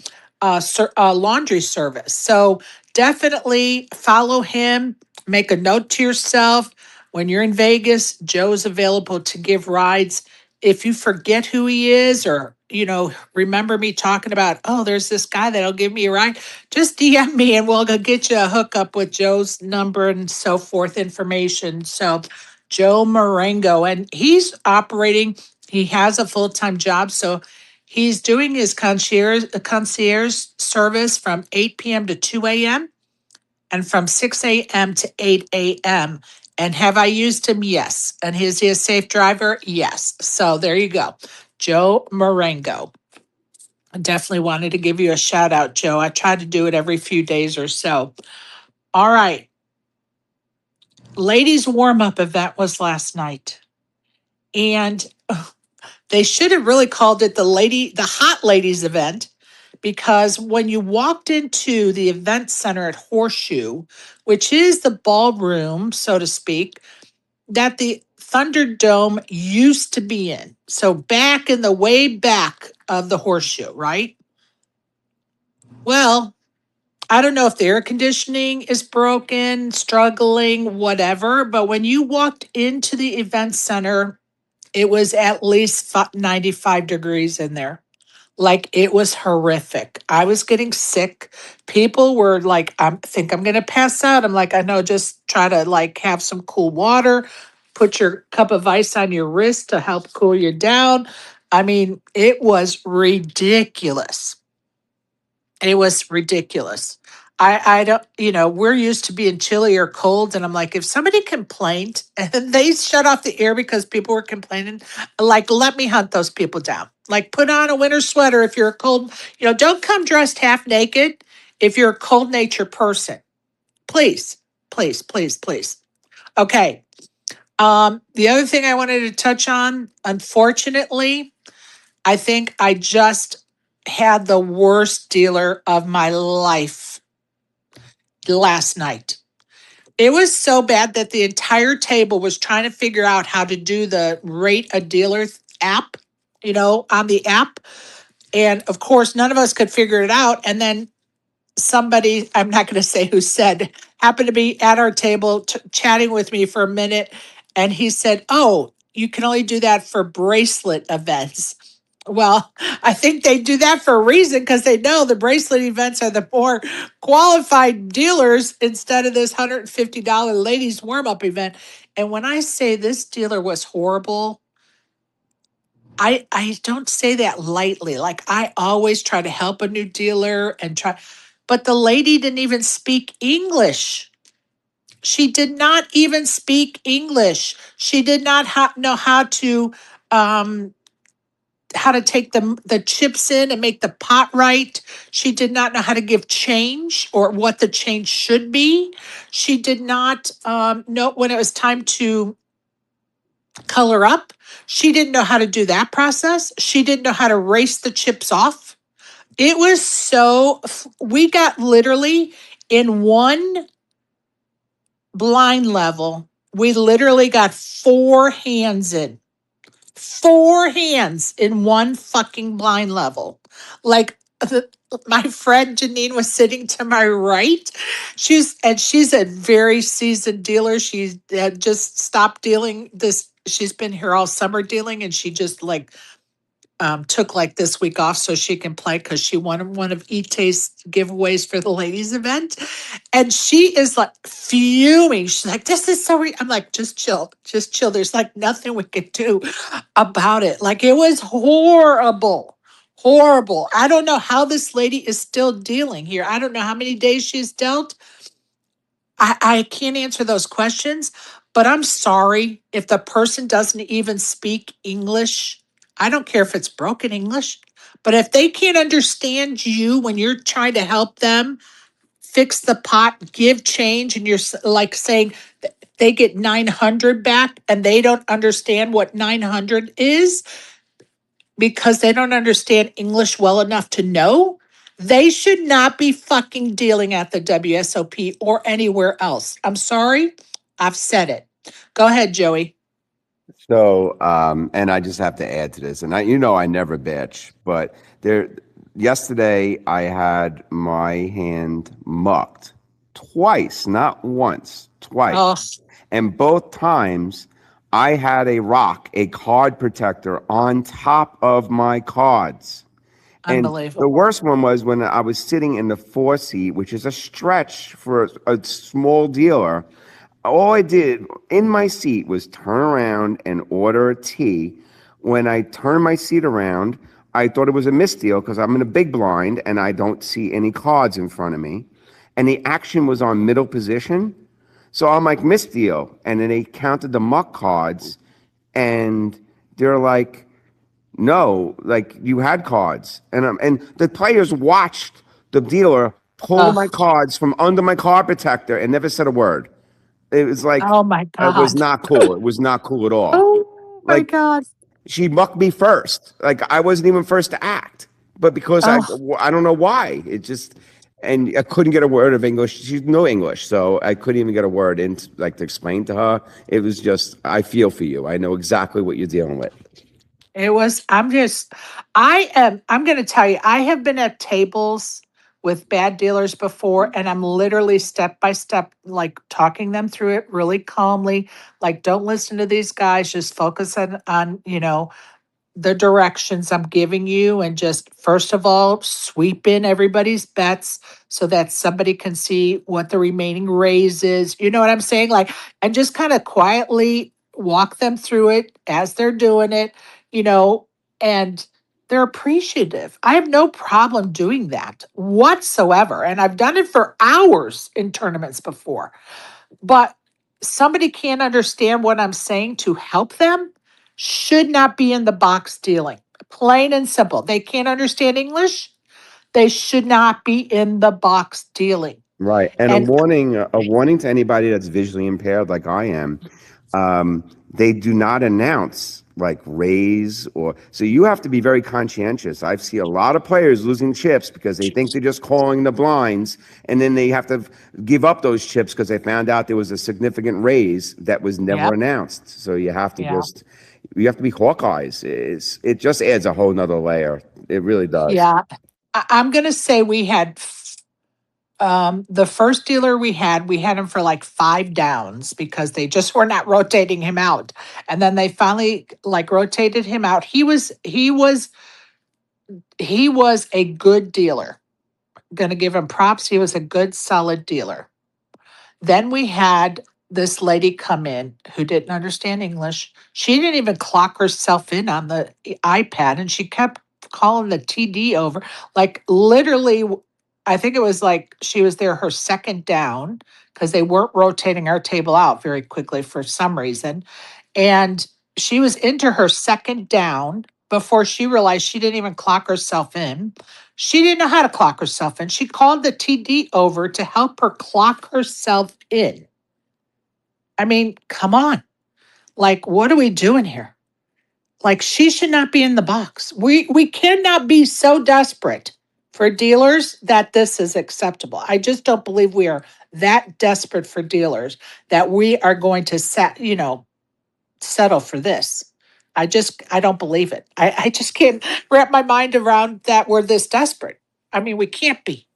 laundry service. So definitely follow him. Make a note to yourself when you're in Vegas, Joe's available to give rides. If you forget who he is or, remember me talking about, oh, there's this guy that'll give me a ride, just DM me and we'll go get you a hookup with Joe's number and so forth information. So Joe Marengo, and he's operating, he has a full-time job. So he's doing his concierge service from 8 p.m. to 2 a.m. and from 6 a.m. to 8 a.m. And have I used him? Yes. And is he a safe driver? Yes. So there you go. Joe Marengo. I definitely wanted to give you a shout out, Joe. I try to do it every few days or so. All right. Ladies warm up event was last night. And they should have really called it the hot ladies event, because when you walked into the event center at Horseshoe, which is the ballroom, so to speak, that the Thunderdome used to be in. So back in the way back of the Horseshoe, right? Well, I don't know if the air conditioning is broken, struggling, whatever, but when you walked into the event center, it was at least 95 degrees in there. Like, it was horrific. I was getting sick. People were like, I think I'm going to pass out. I'm like, I know, just try to like have some cool water, put your cup of ice on your wrist to help cool you down. I mean, it was ridiculous. It was ridiculous. I don't, we're used to being chilly or cold. And I'm like, if somebody complained and they shut off the air because people were complaining, like, let me hunt those people down. Like, put on a winter sweater if you're a cold, don't come dressed half naked if you're a cold natured person. Please, please, please, please. Okay. The other thing I wanted to touch on, unfortunately, I think I just had the worst dealer of my life last night. It was so bad that the entire table was trying to figure out how to do the rate a dealer app, on the app. And of course, none of us could figure it out. And then somebody, I'm not going to say who said, happened to be at our table chatting with me for a minute. And he said, "Oh, you can only do that for bracelet events." Well, I think they do that for a reason, because they know the bracelet events are the more qualified dealers instead of this $150 ladies warm up event. And when I say this dealer was horrible, I don't say that lightly. Like, I always try to help a new dealer and try, but the lady didn't even speak English. She did not even speak English. She did not know um, how to take the chips in and make the pot right. She did not know how to give change or what the change should be. She did not know when it was time to color up. She didn't know how to do that process. She didn't know how to race the chips off. It was we got literally in one blind level, we literally got four hands in one fucking blind level. Like, my friend Janine was sitting to my right. She's a very seasoned dealer. She had just stopped dealing this. She's been here all summer dealing, and she just like took like this week off so she can play, because she won one of Ite's giveaways for the ladies event. And she is like fuming. She's like, "This is so I'm like, just chill, just chill. There's like nothing we could do about it." Like, it was horrible, horrible. I don't know how this lady is still dealing here. I don't know how many days she's dealt. I can't answer those questions, but I'm sorry if the person doesn't even speak English. I don't care if it's broken English, but if they can't understand you when you're trying to help them fix the pot, give change, and you're like saying they get 900 back and they don't understand what 900 is because they don't understand English well enough to know, they should not be fucking dealing at the WSOP or anywhere else. I'm sorry. I've said it. Go ahead, Joey. So, and I just have to add to this, and I never bitch, but yesterday I had my hand mucked twice, not once, twice. Oh, And both times I had a card protector on top of my cards. And the unbelievable. worst one was when I was sitting in the 4 seat, which is a stretch for a small dealer. All I did in my seat was turn around and order a tea. When I turned my seat around, I thought it was a misdeal because I'm in a big blind and I don't see any cards in front of me. And the action was on middle position. So I'm like, misdeal. And then they counted the muck cards, and they're like, no, like you had cards. And the players watched the dealer pull my Ugh. cards from under my card protector and never said a word. It was like, Oh my it was God. not cool. It was not cool at all. Oh my Like, God. she mucked me first. Like, I wasn't even first to act, but because Oh, I don't know why. It just, and I couldn't get a word of English. She's no English, so I couldn't even get a word in like to explain to her. It was just, I feel for you. I know exactly what you're dealing with. it was, I'm going to tell you, I have been at tables with bad dealers before, and I'm literally step by step, like talking them through it really calmly. Like, don't listen to these guys, just focus on the directions I'm giving you, and just first of all sweep in everybody's bets so that somebody can see what the remaining raise is. You know what I'm saying? Like, and just kind of quietly walk them through it as they're doing it, you know, and they're appreciative. I have no problem doing that whatsoever. And I've done it for hours in tournaments before. But somebody can't understand what I'm saying to help them should not be in the box dealing. Plain and simple. They can't understand English. They should not be in the box dealing. Right. And And a warning to anybody that's visually impaired like I am. They do not announce like raise or so you have to be very conscientious. I've seen a lot of players losing chips because they think they're just calling the blinds, and then they have to give up those chips because they found out there was a significant raise that was never yep, announced. So you have to yeah, just you have to be Hawkeyes. It just adds a whole nother layer. It really does. yeah. I'm gonna say we had the first dealer we had him for like 5 downs because they just were not rotating him out. And then they finally like rotated him out. He was a good dealer. Gonna give him props. He was a good, solid dealer. Then we had this lady come in who didn't understand English. She didn't even clock herself in on the iPad, and she kept calling the TD over. Like, literally, I think it was like she was there her second down because they weren't rotating our table out very quickly for some reason. And she was into her second down before she realized she didn't even clock herself in. She didn't know how to clock herself in. She called the TD over to help her clock herself in. I mean, come on. Like, what are we doing here? Like, she should not be in the box. We cannot be so desperate for dealers that this is acceptable. I just don't believe we are that desperate for dealers that we are going to settle for this. I don't believe it. I just can't wrap my mind around that we're this desperate. I mean, we can't be.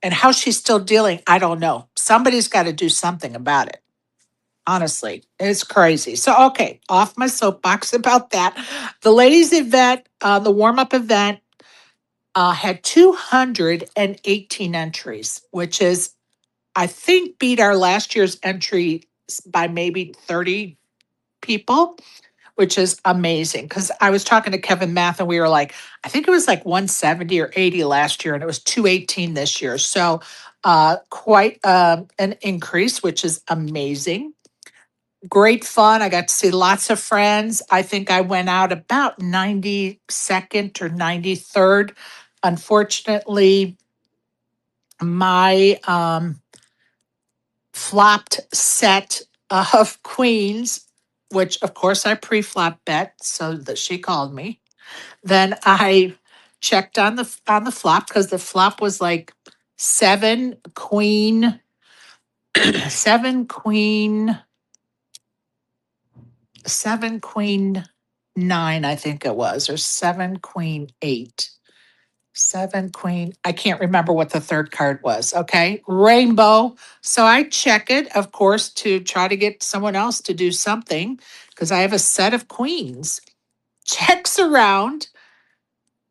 And how she's still dealing, I don't know. Somebody's got to do something about it. Honestly, it's crazy. So, okay, off my soapbox about that. The ladies' event, the warm up event, had 218 entries, which is, I think, beat our last year's entry by maybe 30 people, which is amazing. Because I was talking to Kevin Math and we were like, I think it was like 170 or 80 last year, and it was 218 this year. So quite an increase, which is amazing. Great fun. I got to see lots of friends. I think I went out about 92nd or 93rd. Unfortunately, my flopped set of queens, which of course I pre-flop bet, so that she called me. Then I checked on the flop because the flop was like seven queen, seven queen, seven queen nine, I think it was, or seven queen eight. Seven queen. I can't remember what the third card was. Okay. Rainbow. So I check it, of course, to try to get someone else to do something because I have a set of queens. Checks around.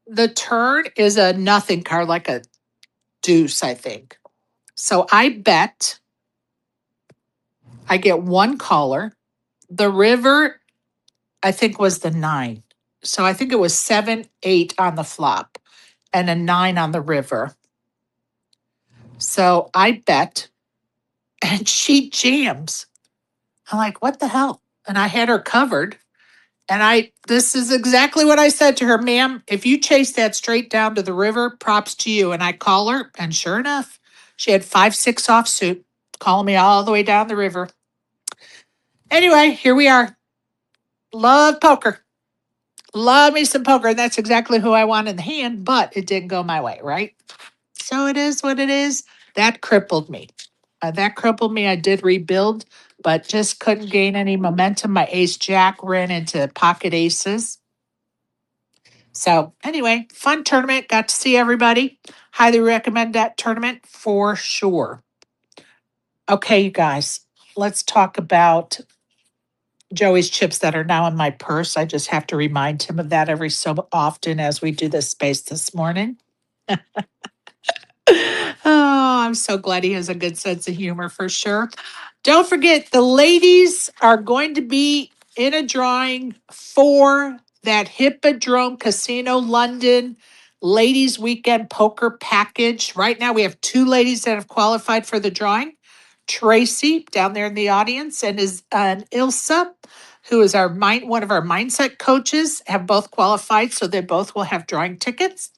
The turn is a nothing card, like a deuce, I think. So I bet. I get one caller. The river, I think, was the nine. So I think it was 7-8 on the flop and a nine on the river. So I bet. and she jams. I'm like, what the hell? And I had her covered. And this is exactly what I said to her, ma'am. If you chase that straight down to the river, props to you. And I call her, and sure enough, she had 5'6" offsuit calling me all the way down the river. Anyway, here we are. Love poker. Love me some poker. And that's exactly who I want in the hand, but it didn't go my way, right? So it is what it is. That crippled me. I did rebuild, but just couldn't gain any momentum. My ace jack ran into pocket aces. So anyway, fun tournament. Got to see everybody. Highly recommend that tournament for sure. Okay, you guys, let's talk about Joey's chips that are now in my purse. I just have to remind him of that every so often as we do this space this morning. Oh, I'm so glad he has a good sense of humor for sure. Don't forget, the ladies are going to be in a drawing for that Hippodrome Casino London Ladies Weekend Poker Package. Right now, we have 2 ladies that have qualified for the drawing. Tracy down there in the audience and Ilsa, who is one of our mindset coaches, have both qualified, so they both will have drawing tickets.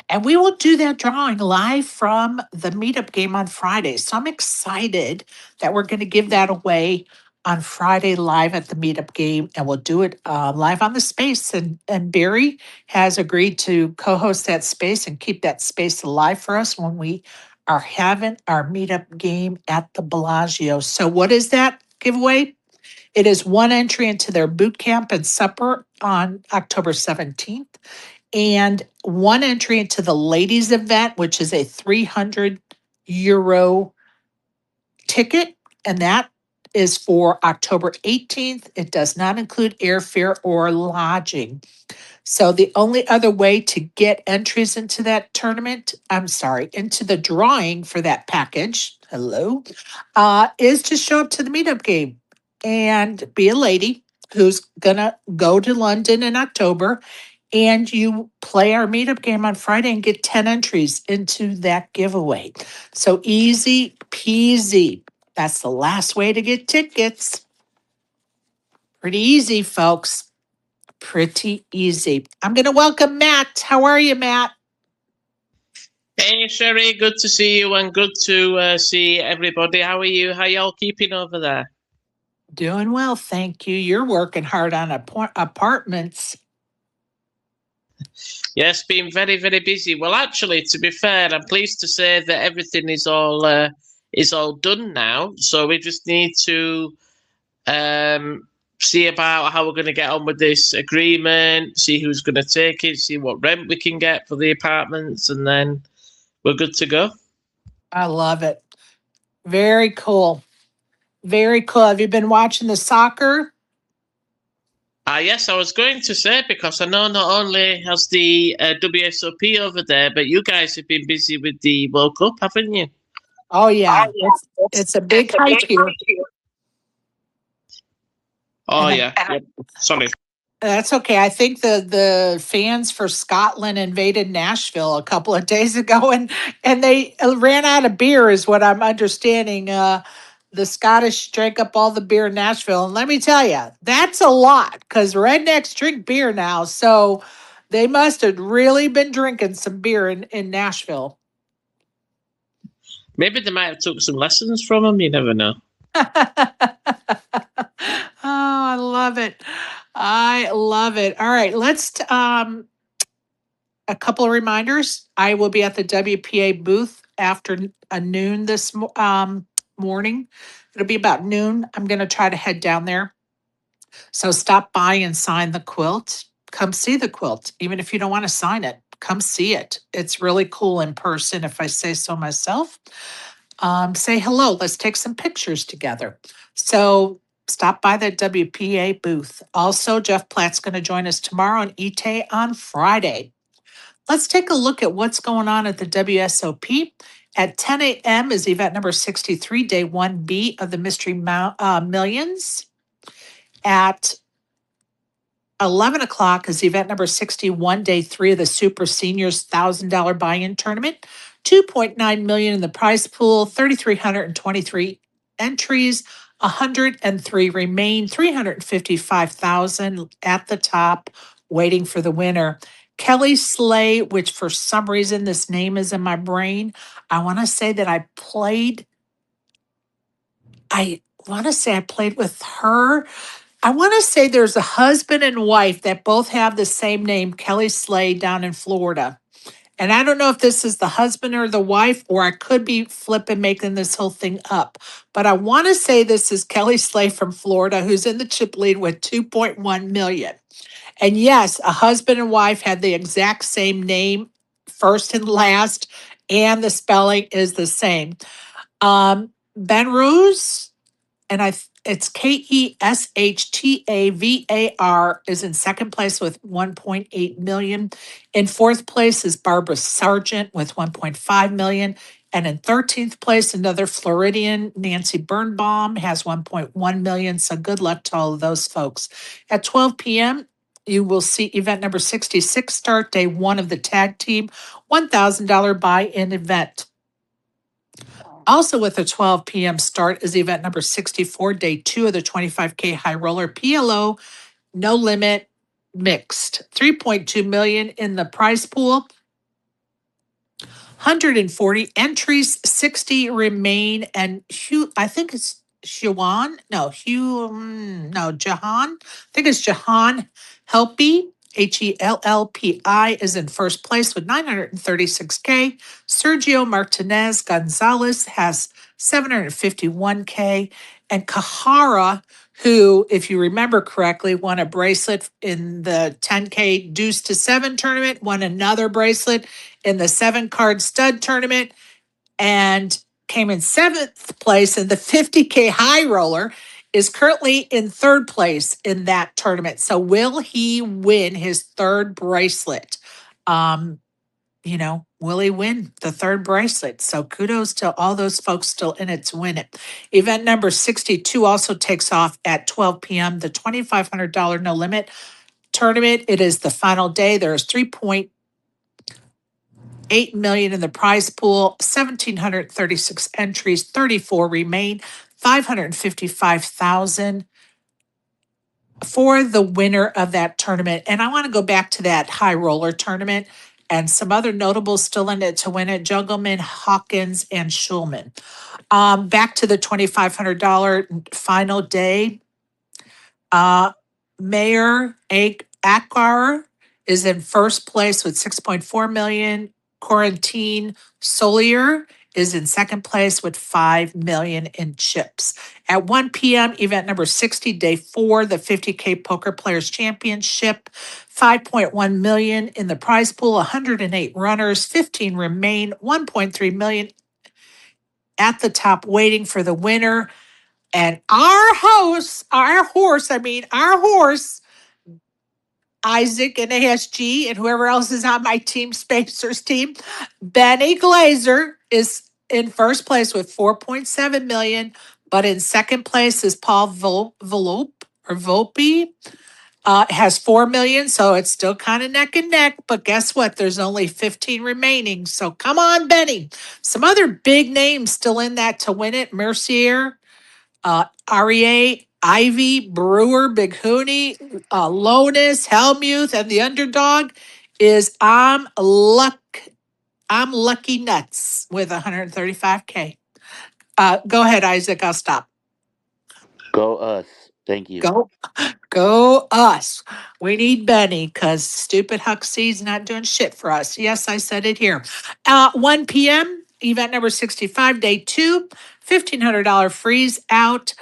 And we will do that drawing live from the meetup game on Friday. So I'm excited that we're going to give that away on Friday live at the meetup game. And we'll do it live on the space. And Barry has agreed to co-host that space and keep that space alive for us when we are having our meetup game at the Bellagio. So what is that giveaway? It is 1 entry into their boot camp and supper on October 17th. And 1 entry into the ladies event, which is a €300 ticket. And that is for October 18th. It does not include airfare or lodging. So the only other way to get entries into that tournament, into the drawing for that package, is to show up to the meetup game and be a lady who's gonna go to London in October, and you play our meetup game on Friday and get 10 entries into that giveaway. So easy peasy. That's the last way to get tickets. Pretty easy, folks. Pretty easy. I'm going to welcome Matt. How are you, Matt? Hey, Sherry. Good to see you and good to see everybody. How are you? How y'all keeping over there? Doing well, thank you. You're working hard on apartments. Yes, been very, very busy. Well, actually, to be fair, I'm pleased to say that everything is all done now. So we just need to see about how we're going to get on with this agreement, see who's going to take it, see what rent we can get for the apartments, and then we're good to go. I love it. Very cool. Very cool. Have you been watching the soccer? Yes, I was going to say, because I know not only has the WSOP over there, but you guys have been busy with the World Cup, haven't you? Oh, yeah. It's a big hype here. Oh, yeah. Yep. Sorry. That's okay. I think the fans for Scotland invaded Nashville a couple of days ago, and they ran out of beer, is what I'm understanding. The Scottish drank up all the beer in Nashville, and let me tell you, that's a lot because rednecks drink beer now. So they must have really been drinking some beer in Nashville. Maybe they might have took some lessons from them. You never know. Oh, I love it. I love it. All right, let's a couple of reminders. I will be at the WPA booth after noon this morning. It'll be about noon. I'm going to try to head down there. So stop by and sign the quilt. Come see the quilt. Even if you don't want to sign it, come see it. It's really cool in person, if I say so myself. Say hello. Let's take some pictures together. So stop by the WPA booth. Also, Jeff Platt's going to join us tomorrow and Ite on Friday. Let's take a look at what's going on at the WSOP. At 10 a.m. is event number 63, day 1B of the Mystery Millions. At 11 o'clock is event number 61, day 3 of the Super Seniors $1,000 buy-in tournament. $2.9 million in the prize pool, 3,323 entries, 103 remain, 355,000 at the top, waiting for the winner. Kelly Slay, which for some reason this name is in my brain. I want to say that I played with her. I want to say there's a husband and wife that both have the same name, Kelly Slay, down in Florida. And I don't know if this is the husband or the wife, or I could be flipping making this whole thing up. But I want to say this is Kelly Slay from Florida, who's in the chip lead with 2.1 million. And yes, a husband and wife had the exact same name, first and last, and the spelling is the same. Ben Ruse, and it's Keshtavar, is in second place with 1.8 million. In fourth place is Barbara Sargent with 1.5 million. And in 13th place, another Floridian, Nancy Birnbaum, has 1.1 million. So good luck to all of those folks. At 12 p.m., you will see event number 66 start, day one of the tag team, $1,000 buy-in event. Also with a 12 p.m. start is event number 64, day two of the 25K High Roller PLO No Limit Mixed. 3.2 million in the prize pool. 140 entries, 60 remain, and I think it's Jahan. I think it's Jahan Helpy. HELLPI is in first place with 936K. Sergio Martinez Gonzalez has 751K. And Kahara, who, if you remember correctly, won a bracelet in the 10K Deuce to 7 tournament, won another bracelet in the 7-card stud tournament, and came in 7th place in the 50K High Roller, is currently in 3rd place in that tournament. So will he win his 3rd bracelet? Will he win the 3rd bracelet? So kudos to all those folks still in it to win it. Event number 62 also takes off at 12 p.m. The $2,500 No Limit tournament. It is the final day. There's 3.8 million in the prize pool, 1,736 entries, 34 remain, 555,000 for the winner of that tournament. And I want to go back to that high roller tournament and some other notables still in it to win it: Jugelman, Hawkins, and Schulman. Back to the $2,500 final day. Mayor Akbar is in first place with 6.4 million. Quarantine Solier is in second place with 5 million in chips. At 1 p.m., event number 60, day 4, the 50K Poker Players Championship, 5.1 million in the prize pool, 108 runners, 15 remain, 1.3 million at the top waiting for the winner. And our horse, Isaac and ASG and whoever else is on my team, Spacer's team, Benny Glazer is in first place with 4.7 million, but in second place is Paul Volpe, has 4 million, so it's still kind of neck and neck, but guess what? There's only 15 remaining, so come on, Benny. Some other big names still in that to win it: Mercier, REA, Ivy, Brewer, Big Hooney, Lonis, Helmuth, and the underdog is I'm Lucky Nuts with 135K. Go ahead, Isaac. I'll stop. Go us. Thank you. Go us. We need Benny because stupid Huxley's not doing shit for us. Yes, I said it here. 1 p.m., event number 65, day 2, $1,500 freeze out.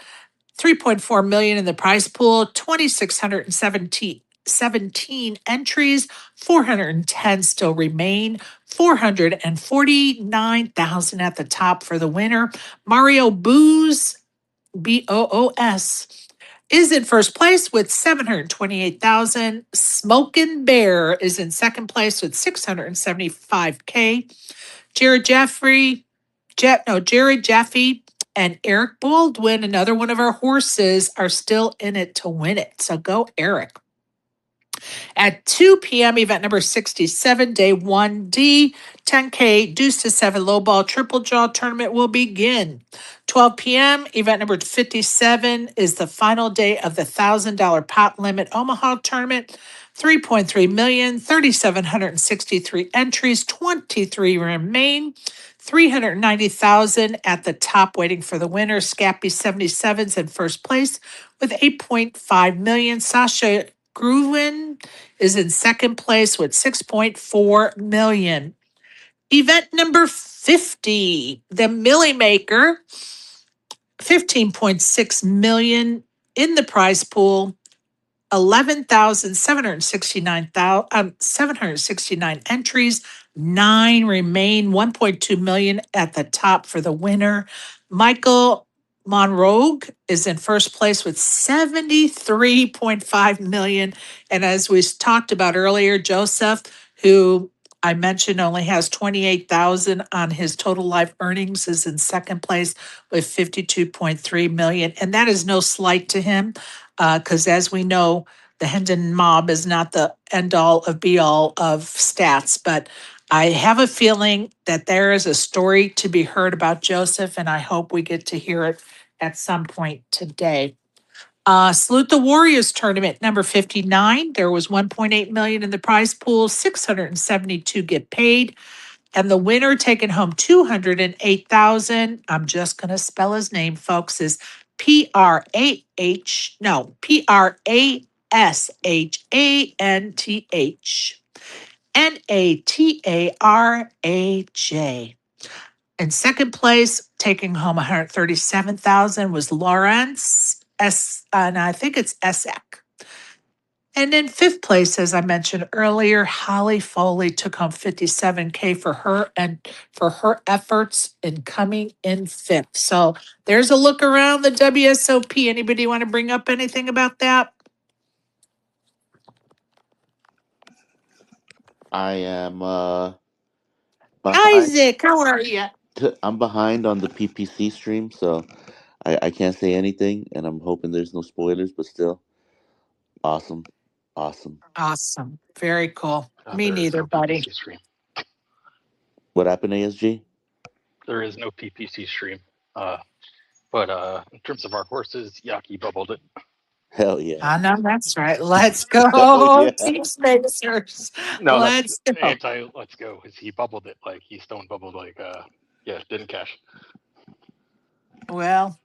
3.4 million in the prize pool, 2,617 entries, 410 still remain, 449,000 at the top for the winner. Mario Boos, Boos, is in first place with 728,000. Smokin' Bear is in second place with 675K. Jared Jaffe and Eric Baldwin, another one of our horses, are still in it to win it. So go, Eric. At 2 p.m., event number 67, day 1D, 10K, deuce to 7 low ball triple draw tournament will begin. 12 p.m., event number 57 is the final day of the $1,000 pot limit Omaha tournament. 3.3 million, 3,763 entries, 23 remain. 390,000 at the top waiting for the winner. Scappy 77's in first place with 8.5 million. Sasha Gruvin is in second place with 6.4 million. Event number 50, the Millie Maker, 15.6 million in the prize pool. 769 entries, 9 remain, 1.2 million at the top for the winner. Michael Monroe is in first place with 73.5 million. And as we talked about earlier, Joseph, who I mentioned only has 28,000 on his total life earnings, is in second place with 52.3 million. And that is no slight to him, because as we know, the Hendon mob is not the end all of be all of stats, but I have a feeling that there is a story to be heard about Joseph, and I hope we get to hear it at some point today. Salute the Warriors tournament number 59. There was 1.8 million in the prize pool, 672 get paid. And the winner taking home 208,000. I'm just going to spell his name, folks, is Prashantantaj. Nataraj. In second place, taking home 137,000 was Lawrence and I think it's Esek. And in fifth place, as I mentioned earlier, Holly Foley took home 57K for her and for her efforts in coming in fifth. So there's a look around the WSOP. Anybody want to bring up anything about that? I am behind. Isaac, how are you? I'm behind on the PPC stream, so I can't say anything, and I'm hoping there's no spoilers. But still, awesome. Awesome. Very cool. Me There is neither, no buddy. PPC stream. What happened, ASG? There is no PPC stream. But in terms of our horses, Yaki bubbled it. Hell yeah. I know that's right. Let's go, Oh, yeah. Team Spacers. No, Let's that's go. let's go. He bubbled it like he stone bubbled like didn't cash. Well,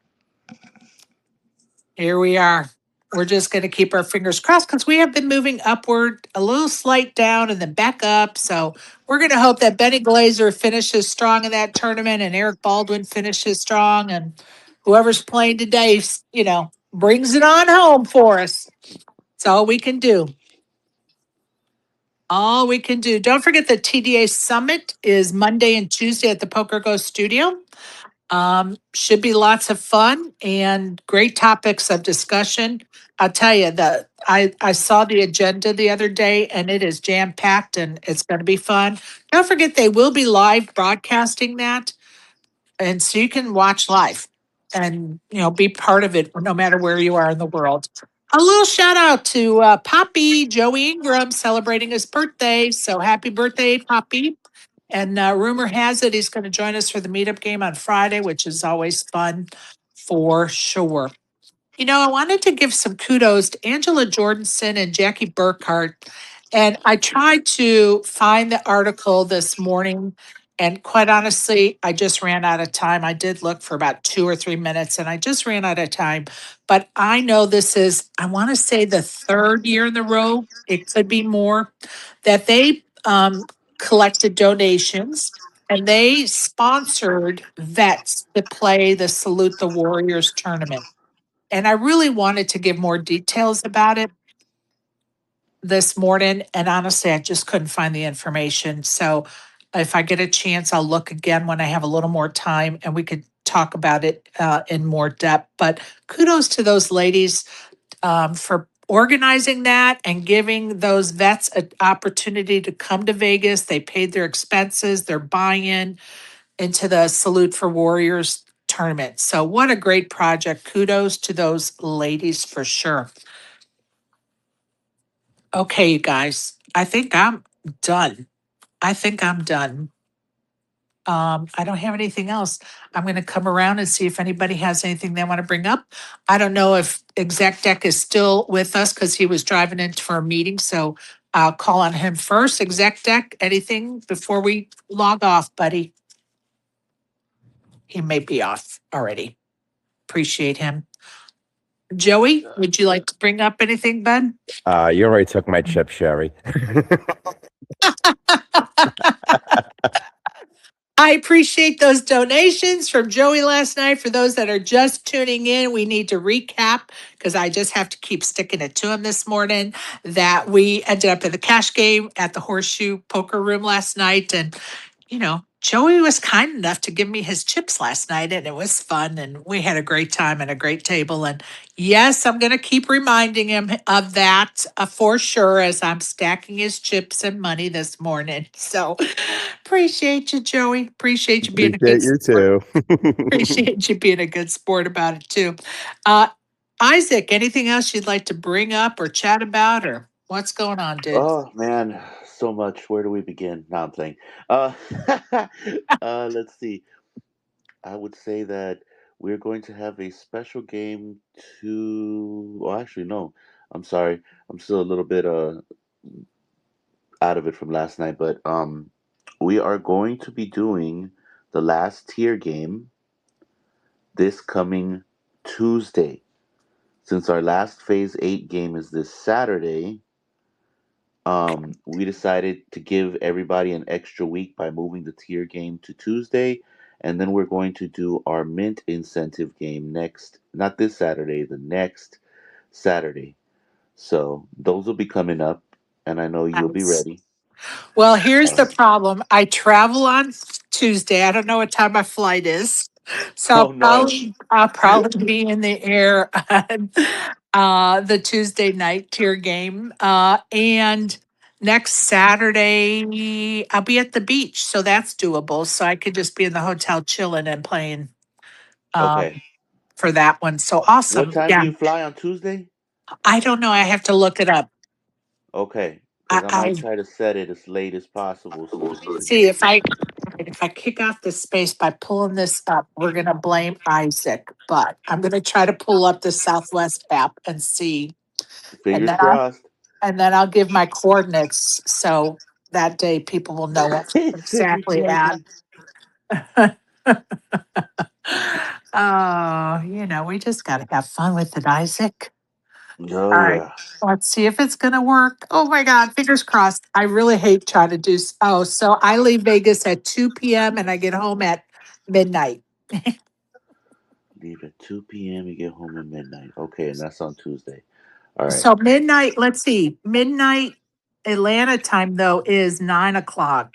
here we are. We're just going to keep our fingers crossed because we have been moving upward, a little slight down and then back up. So we're going to hope that Benny Glazer finishes strong in that tournament and Eric Baldwin finishes strong, and whoever's playing today, brings it on home for us. That's all we can do. All we can do. Don't forget the TDA Summit is Monday and Tuesday at the Poker Go Studio. Should be lots of fun and great topics of discussion. I'll tell you that I saw the agenda the other day and it is jam packed and it's going to be fun. Don't forget they will be live broadcasting that, and so you can watch live and be part of it no matter where you are in the world. A little shout out to Poppy Joey Ingram celebrating his birthday. So happy birthday, Poppy. And rumor has it he's going to join us for the meetup game on Friday, which is always fun for sure. I wanted to give some kudos to Angela Jordisen and Jacki Burhart. And I tried to find the article this morning. And quite honestly, I just ran out of time. I did look for about 2 or 3 minutes and I just ran out of time. But I know this is, I want to say, the third year in a row, it could be more, that they collected donations and they sponsored vets to play the Salute the Warriors tournament. And I really wanted to give more details about it this morning. And honestly, I just couldn't find the information. So if I get a chance, I'll look again when I have a little more time and we could talk about it in more depth. But kudos to those ladies for organizing that and giving those vets an opportunity to come to Vegas. They paid their expenses, their buy-in into the Salute for Warriors tournament. So what a great project. Kudos to those ladies for sure. Okay, you guys, I think I'm done. I think I'm done. I don't have anything else. I'm going to come around and see if anybody has anything they want to bring up. I don't know if Exec Deck is still with us because he was driving into for a meeting. So I'll call on him first. Exec Deck, anything before we log off, buddy? He may be off already. Appreciate him. Joey, would you like to bring up anything, bud? You already took my chip, Sherry. I appreciate those donations from Joey last night. For those that are just tuning in, we need to recap because I just have to keep sticking it to him this morning that we ended up in the cash game at the Horseshoe Poker Room last night. And, Joey was kind enough to give me his chips last night and it was fun. And we had a great time and a great table. And yes, I'm going to keep reminding him of that for sure as I'm stacking his chips and money this morning. So, appreciate you, Joey. Appreciate you being a good Appreciate you sport. too. Appreciate you being a good sport about it too. Uh, Isaac, anything else you'd like to bring up or chat about, or what's going on, dude? Oh man, so much. Where do we begin? No, I'm playing. Uh, let's see. I would say that we're going to have a special game to. Well, actually, no. I'm sorry. I'm still a little bit out of it from last night, but we are going to be doing the last tier game this coming Tuesday. Since our last Phase 8 game is this Saturday, we decided to give everybody an extra week by moving the tier game to Tuesday. And then we're going to do our mint incentive game not this Saturday, the next Saturday. So those will be coming up, and I know you'll be Nice. ready. Well, here's the problem. I travel on Tuesday. I don't know what time my flight is. So Oh no. I'll probably be in the air on the Tuesday night tier game. And next Saturday, I'll be at the beach. So that's doable. So I could just be in the hotel chilling and playing Okay. for that one. So What awesome. time do Yeah. you fly on Tuesday? I don't know. I have to look it up. Okay, because I I might try to set it as late as possible so that we can. see if I kick off the space by pulling this up, we're gonna blame Isaac. But I'm gonna try to pull up the Southwest app and see, and Fingers then I'll crossed. give my coordinates so that day people will know what Send your exactly at. coordinates. Oh, we just gotta have fun with it, Isaac. Oh All right. yeah. Let's see if it's going to work. Oh my God. Fingers crossed. I really hate trying to do. Oh, so I leave Vegas at 2 p.m. and I get home at midnight. Leave at 2 p.m. You get home at midnight. Okay, and that's on Tuesday. All right. So midnight, let's see. Midnight Atlanta time, though, is 9 o'clock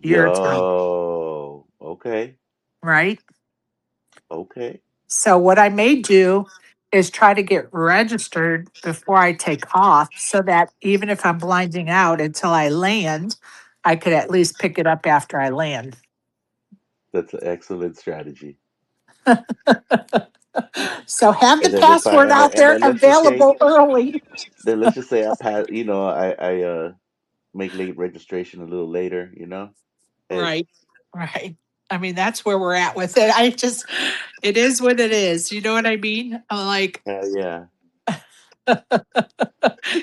your time, Yo. Okay. right? Okay. So what I may do is try to get registered before I take off so that even if I'm blinding out until I land, I could at least pick it up after I land. That's an excellent strategy. So have the And then if I password out and there then available early. let's just say I pass. I make late registration a little later. Hey. Right. Right. I mean, that's where we're at with it. It is what it is. You know what I mean? I'm like, Hell yeah.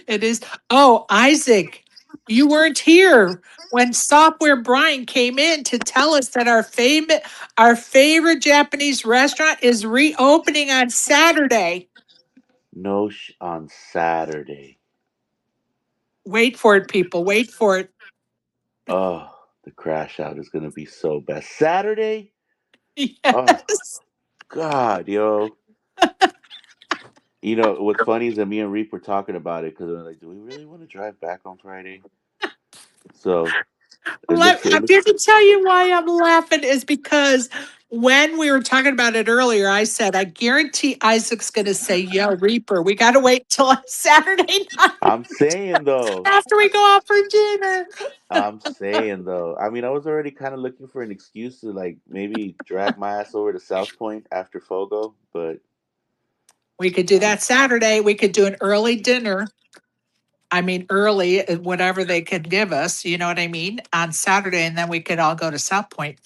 it is. Oh, Isaac, you weren't here when Software Brian came in to tell us that our favorite Japanese restaurant is reopening on Saturday. No on Saturday. Wait for it, people. Wait for it. Oh, the crash out is gonna be so bad. Saturday? Oh Yes. God, yo. What's funny is that me and Reap were talking about it because we're like, do we really want to drive back on Friday? So it I'm looks here to tell you why I'm laughing is because when we were talking about it earlier, I said, I guarantee Isaac's going to say, yo, Reaper, we got to wait till Saturday night I'm saying though. after we go out for dinner. I'm saying though. I mean, I was already kind of looking for an excuse to like maybe drag my ass over to South Point after Fogo, but We could do um, that Saturday. We could do an early dinner I mean, early, whatever they could give us, you know what I mean, on Saturday, and then we could all go to South Point.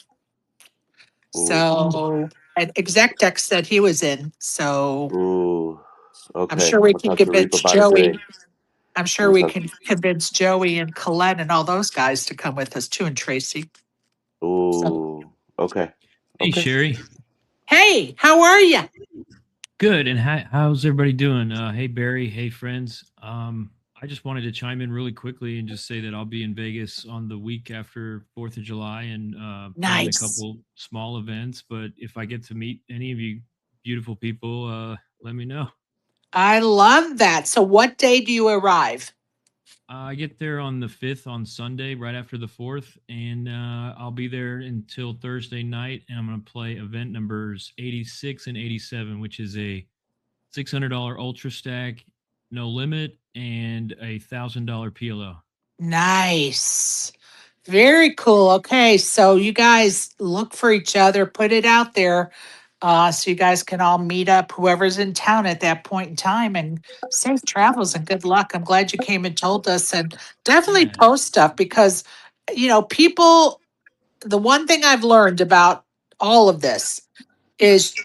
Ooh. So, and Exec Tech said he was in, so Ooh. Okay. I'm sure we We'll can talk to Reap convince about it Joey. today. I'm sure We'll we talk. can convince Joey and Colette and all those guys to come with us too, and Tracy. So, Ooh. Okay. Hey, Okay. Sherry. hey, how are you? Good. And how's everybody doing? Hey, Barry. Hey, friends. I just wanted to chime in really quickly and just say that I'll be in Vegas on the week after 4th of July and playing a Nice. couple small events. But if I get to meet any of you beautiful people, let me know. I love that. So, what day do you arrive? I get there on the 5th on Sunday, right after the 4th, and I'll be there until Thursday night. And I'm going to play event numbers 86 and 87, which is a $600 Ultra Stack, no limit, and a $1,000 PLO. Nice. Very cool. Okay, so you guys look for each other, put it out there, so you guys can all meet up, whoever's in town at that point in time, and safe travels and good luck. I'm glad you came and told us, and definitely Yeah. post stuff because, people, the one thing I've learned about all of this is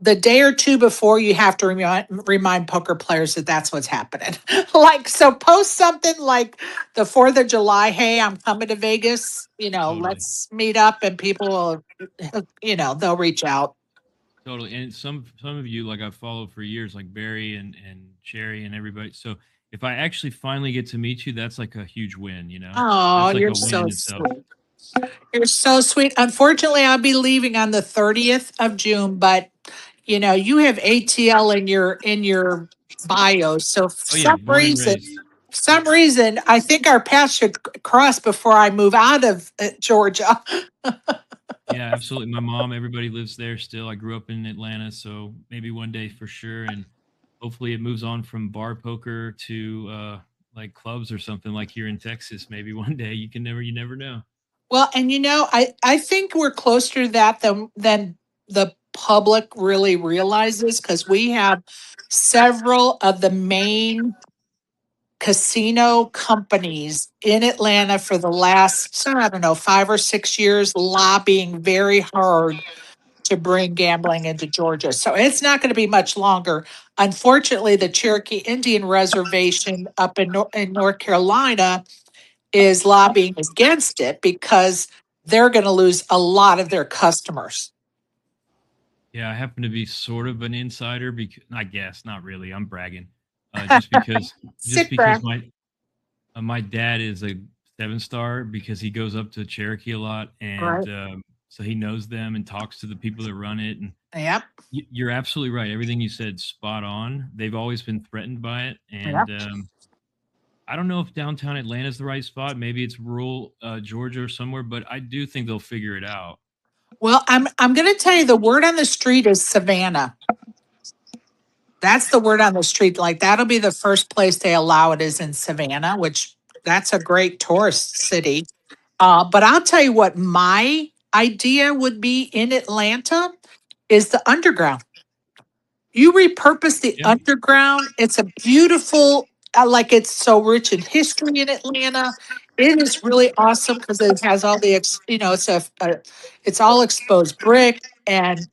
the day or two before you have to remind poker players that that's what's happening. Like, so post something like the 4th of July, hey, I'm coming to Vegas, Totally. let's meet up, and people will, they'll reach out. Totally. And some of you, like I've followed for years, like Barry and Sherry and everybody. So if I actually finally get to meet you, that's like a huge win, Oh, That's like you're a win so in itself. sweet. You're so sweet. Unfortunately, I'll be leaving on the 30th of June, but you have ATL in your bio. So for Oh yeah, born and raised. some reason, I think our paths should cross before I move out of Georgia. Yeah, absolutely. My mom, everybody lives there still. I grew up in Atlanta, so maybe one day for sure. And hopefully it moves on from bar poker to like clubs or something like here in Texas. Maybe one day you never know. Well, and I think we're closer to that than the public really realizes, because we have several of the main casino companies in Atlanta for the last, so I don't know, 5 or 6 years, lobbying very hard to bring gambling into Georgia. So it's not going to be much longer. Unfortunately, the Cherokee Indian Reservation up in North Carolina is lobbying against it because they're going to lose a lot of their customers. Yeah, I happen to be sort of an insider because I guess not really. I'm bragging, just because Sick brag. my dad is a 7-star because he goes up to Cherokee a lot, and Right. so he knows them and talks to the people that run it. And Yep. you're absolutely right. Everything you said, spot on. They've always been threatened by it, and Yep. I don't know if downtown Atlanta is the right spot. Maybe it's rural Georgia or somewhere, but I do think they'll figure it out. Well, I'm going to tell you, the word on the street is Savannah. That's the word on the street. Like, that'll be the first place they allow it, is in Savannah, which that's a great tourist city. But I'll tell you what my idea would be in Atlanta is the underground. You repurpose the Yeah. underground. It's a beautiful, like, it's so rich in history in Atlanta. It is really awesome because it has all the, it's all exposed brick, and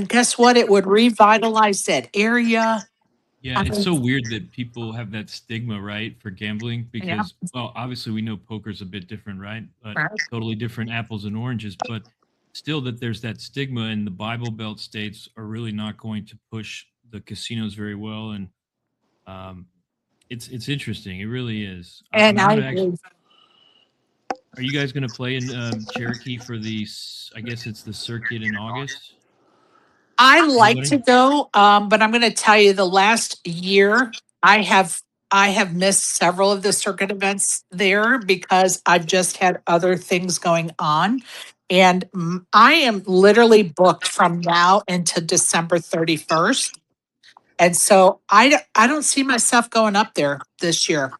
guess what? It would revitalize that area. Yeah, I it's mean, so weird that people have that stigma, right, for gambling yeah, because, well, obviously we know poker's a bit different, right? But right. totally different apples and oranges. But still, that there's that stigma, and the Bible Belt states are really not going to push the casinos very well, and um, it's interesting. It really is. And I'm I gonna agree. actually. Are you guys gonna play in Cherokee for the? I guess it's the circuit in August. I like to Anybody? go, but I'm going to tell you, the last year I have I have missed several of the circuit events there because I've just had other things going on, and I am literally booked from now into December 31st. And so I don't see myself going up there this year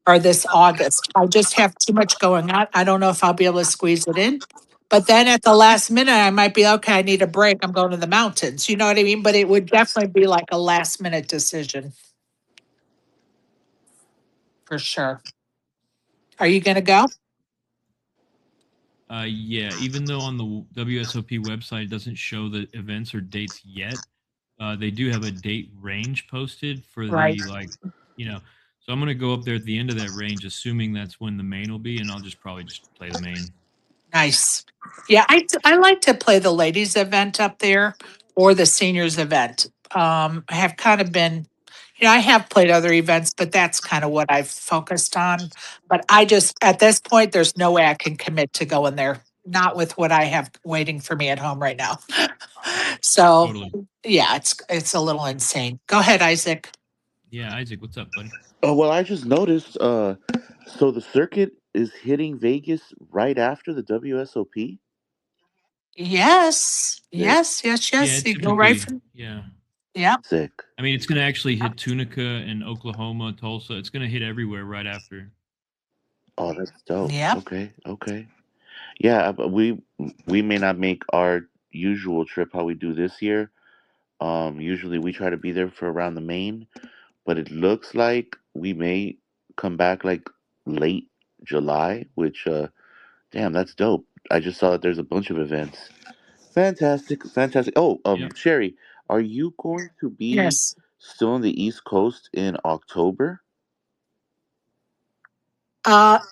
or this August. I just have too much going on. I don't know if I'll be able to squeeze it in. But then at the last minute, I might be okay. I need a break. I'm going to the mountains. You know what I mean? But it would definitely be like a last minute decision. for sure. Are you going to go? Yeah, even though on the WSOP website it doesn't show the events or dates yet, they do have a date range posted for Right. the so I'm gonna go up there at the end of that range, assuming that's when the main will be, and I'll probably just play the main. Nice. Yeah, I like to play the ladies event up there or the seniors event. I have kind of been, I have played other events, but that's kind of what I've focused on. But I just, at this point, there's no way I can commit to going there. Not with what I have waiting for me at home right now. So Totally. yeah, it's a little insane. Go ahead, Isaac. Yeah, Isaac, what's up, buddy? Oh well, I just noticed. So the circuit is hitting Vegas right after the WSOP. Yes, Sick, yes, yes, Yeah, yes. it You go right typically, from, yeah. yeah, sick. I mean, it's gonna actually hit Tunica and Oklahoma, Tulsa. It's gonna hit everywhere right after. Oh, that's dope. yeah. Okay, okay. Yeah, but we may not make our usual trip how we do this year. Usually we try to be there for around the main, but it looks like we may come back like late July, which damn, that's dope. I just saw that there's a bunch of events. Fantastic, fantastic. Oh, Yep. Sherry, are you going to be Yes. still on the East Coast in October?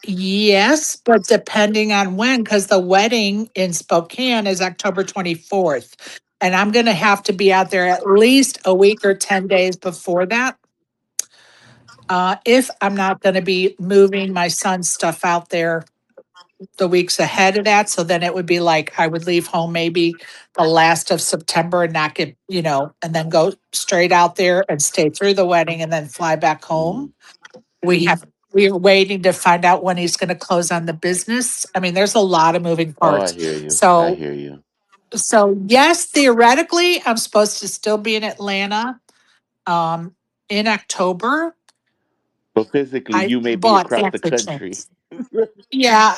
Yes, but depending on when, because the wedding in Spokane is October 24th. And I'm gonna have to be out there at least a week or 10 days before that. If I'm not gonna be moving my son's stuff out there the weeks ahead of that. So then it would be like I would leave home maybe the last of September and not get, and then go straight out there and stay through the wedding and then fly back home. Mm. We're waiting to find out when he's going to close on the business. I mean, there's a lot of moving Oh, I parts. hear you. I So hear you. yes, theoretically, I'm supposed to still be in Atlanta um in October. But physically, I you may be but across the that's a country. chance. Yeah.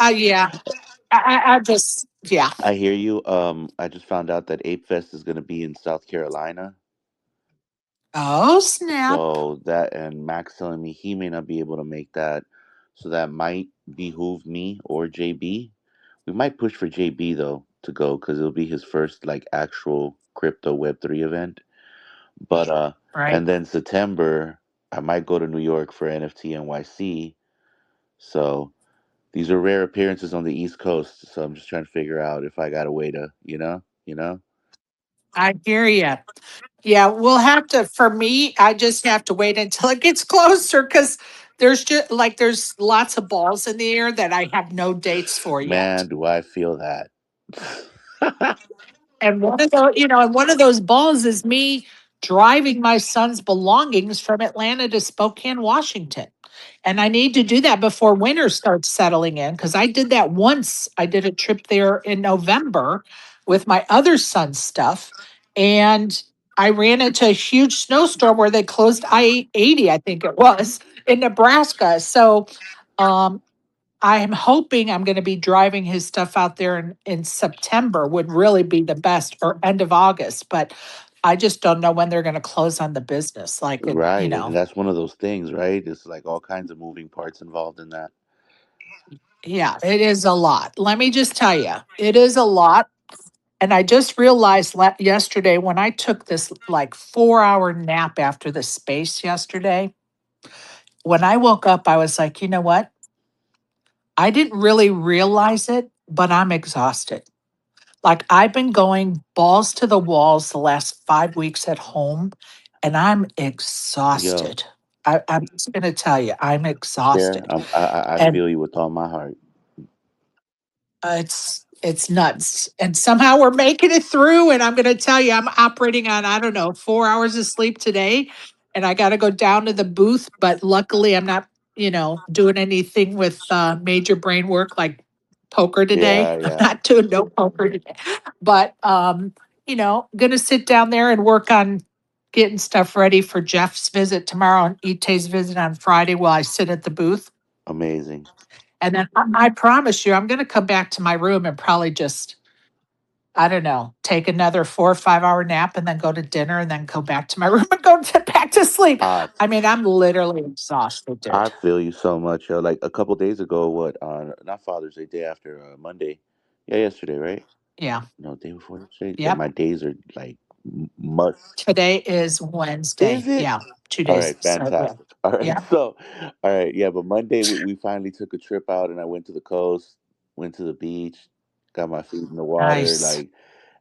I just yeah. I hear you. I just found out that Ape Fest is going to be in South Carolina. Oh snap. So that, and Max telling me he may not be able to make that. So that might behoove me or JB. We might push for JB though to go because it'll be his first like actual crypto Web3 event. But Right. and then September I might go to New York for NFT NYC. So these are rare appearances on the East Coast. So I'm just trying to figure out if I got a way to, you know. I hear you. Yeah, we'll have to, for me, I just have to wait until it gets closer because there's lots of balls in the air that I have no dates for yet. Man, do I feel that. And one of those balls is me driving my son's belongings from Atlanta to Spokane, Washington. And I need to do that before winter starts settling in because I did that once. I did a trip there in November with my other son's stuff. And I ran into a huge snowstorm where they closed I-80, I think it was, in Nebraska. So um, I'm hoping I'm going to be driving his stuff out there in September would really be the best, or end of August. But I just don't know when they're going to close on the business. Like Right, and that's one of those things, right? It's like all kinds of moving parts involved in that. yeah, it is a lot. Let me just tell you, it is a lot. And I just realized yesterday when I took this like 4 hour nap after the space yesterday, when I woke up, I was like, you know what? I didn't really realize it, but I'm exhausted. Like I've been going balls to the walls the last 5 weeks at home, and I'm Yo, exhausted. I'm just going to tell you, I'm share. exhausted. I And feel you with all my heart. it's nuts. And somehow we're making it through. And I'm going to tell you, I'm operating on, I don't know, 4 hours of sleep today. And I got to go down to the booth. But luckily, I'm not, doing anything with major brain work like poker today. Yeah, I'm yeah. not doing no poker today. But, going to sit down there and work on getting stuff ready for Jeff's visit tomorrow and Ite's visit on Friday while I sit at the booth. Amazing. And then I promise you, I'm going to come back to my room and probably just I don't know, take another 4 or 5 hour nap and then go to dinner and then go back to my room and go back to sleep. I I mean, I'm literally exhausted, I dude. feel you so much. Yo. Like a couple days ago, what on not Father's Day, day after Monday, yeah, yesterday, right? Yeah. No, day before yesterday. Yeah, Yep. my days are like must. Today is Is Wednesday. it? Yeah. two All days. right, So, yeah. fantastic. All right, Yeah. so, all right, yeah, but Monday we finally took a trip out and I went to the coast, went to the beach, got my feet in the water. Nice. Like,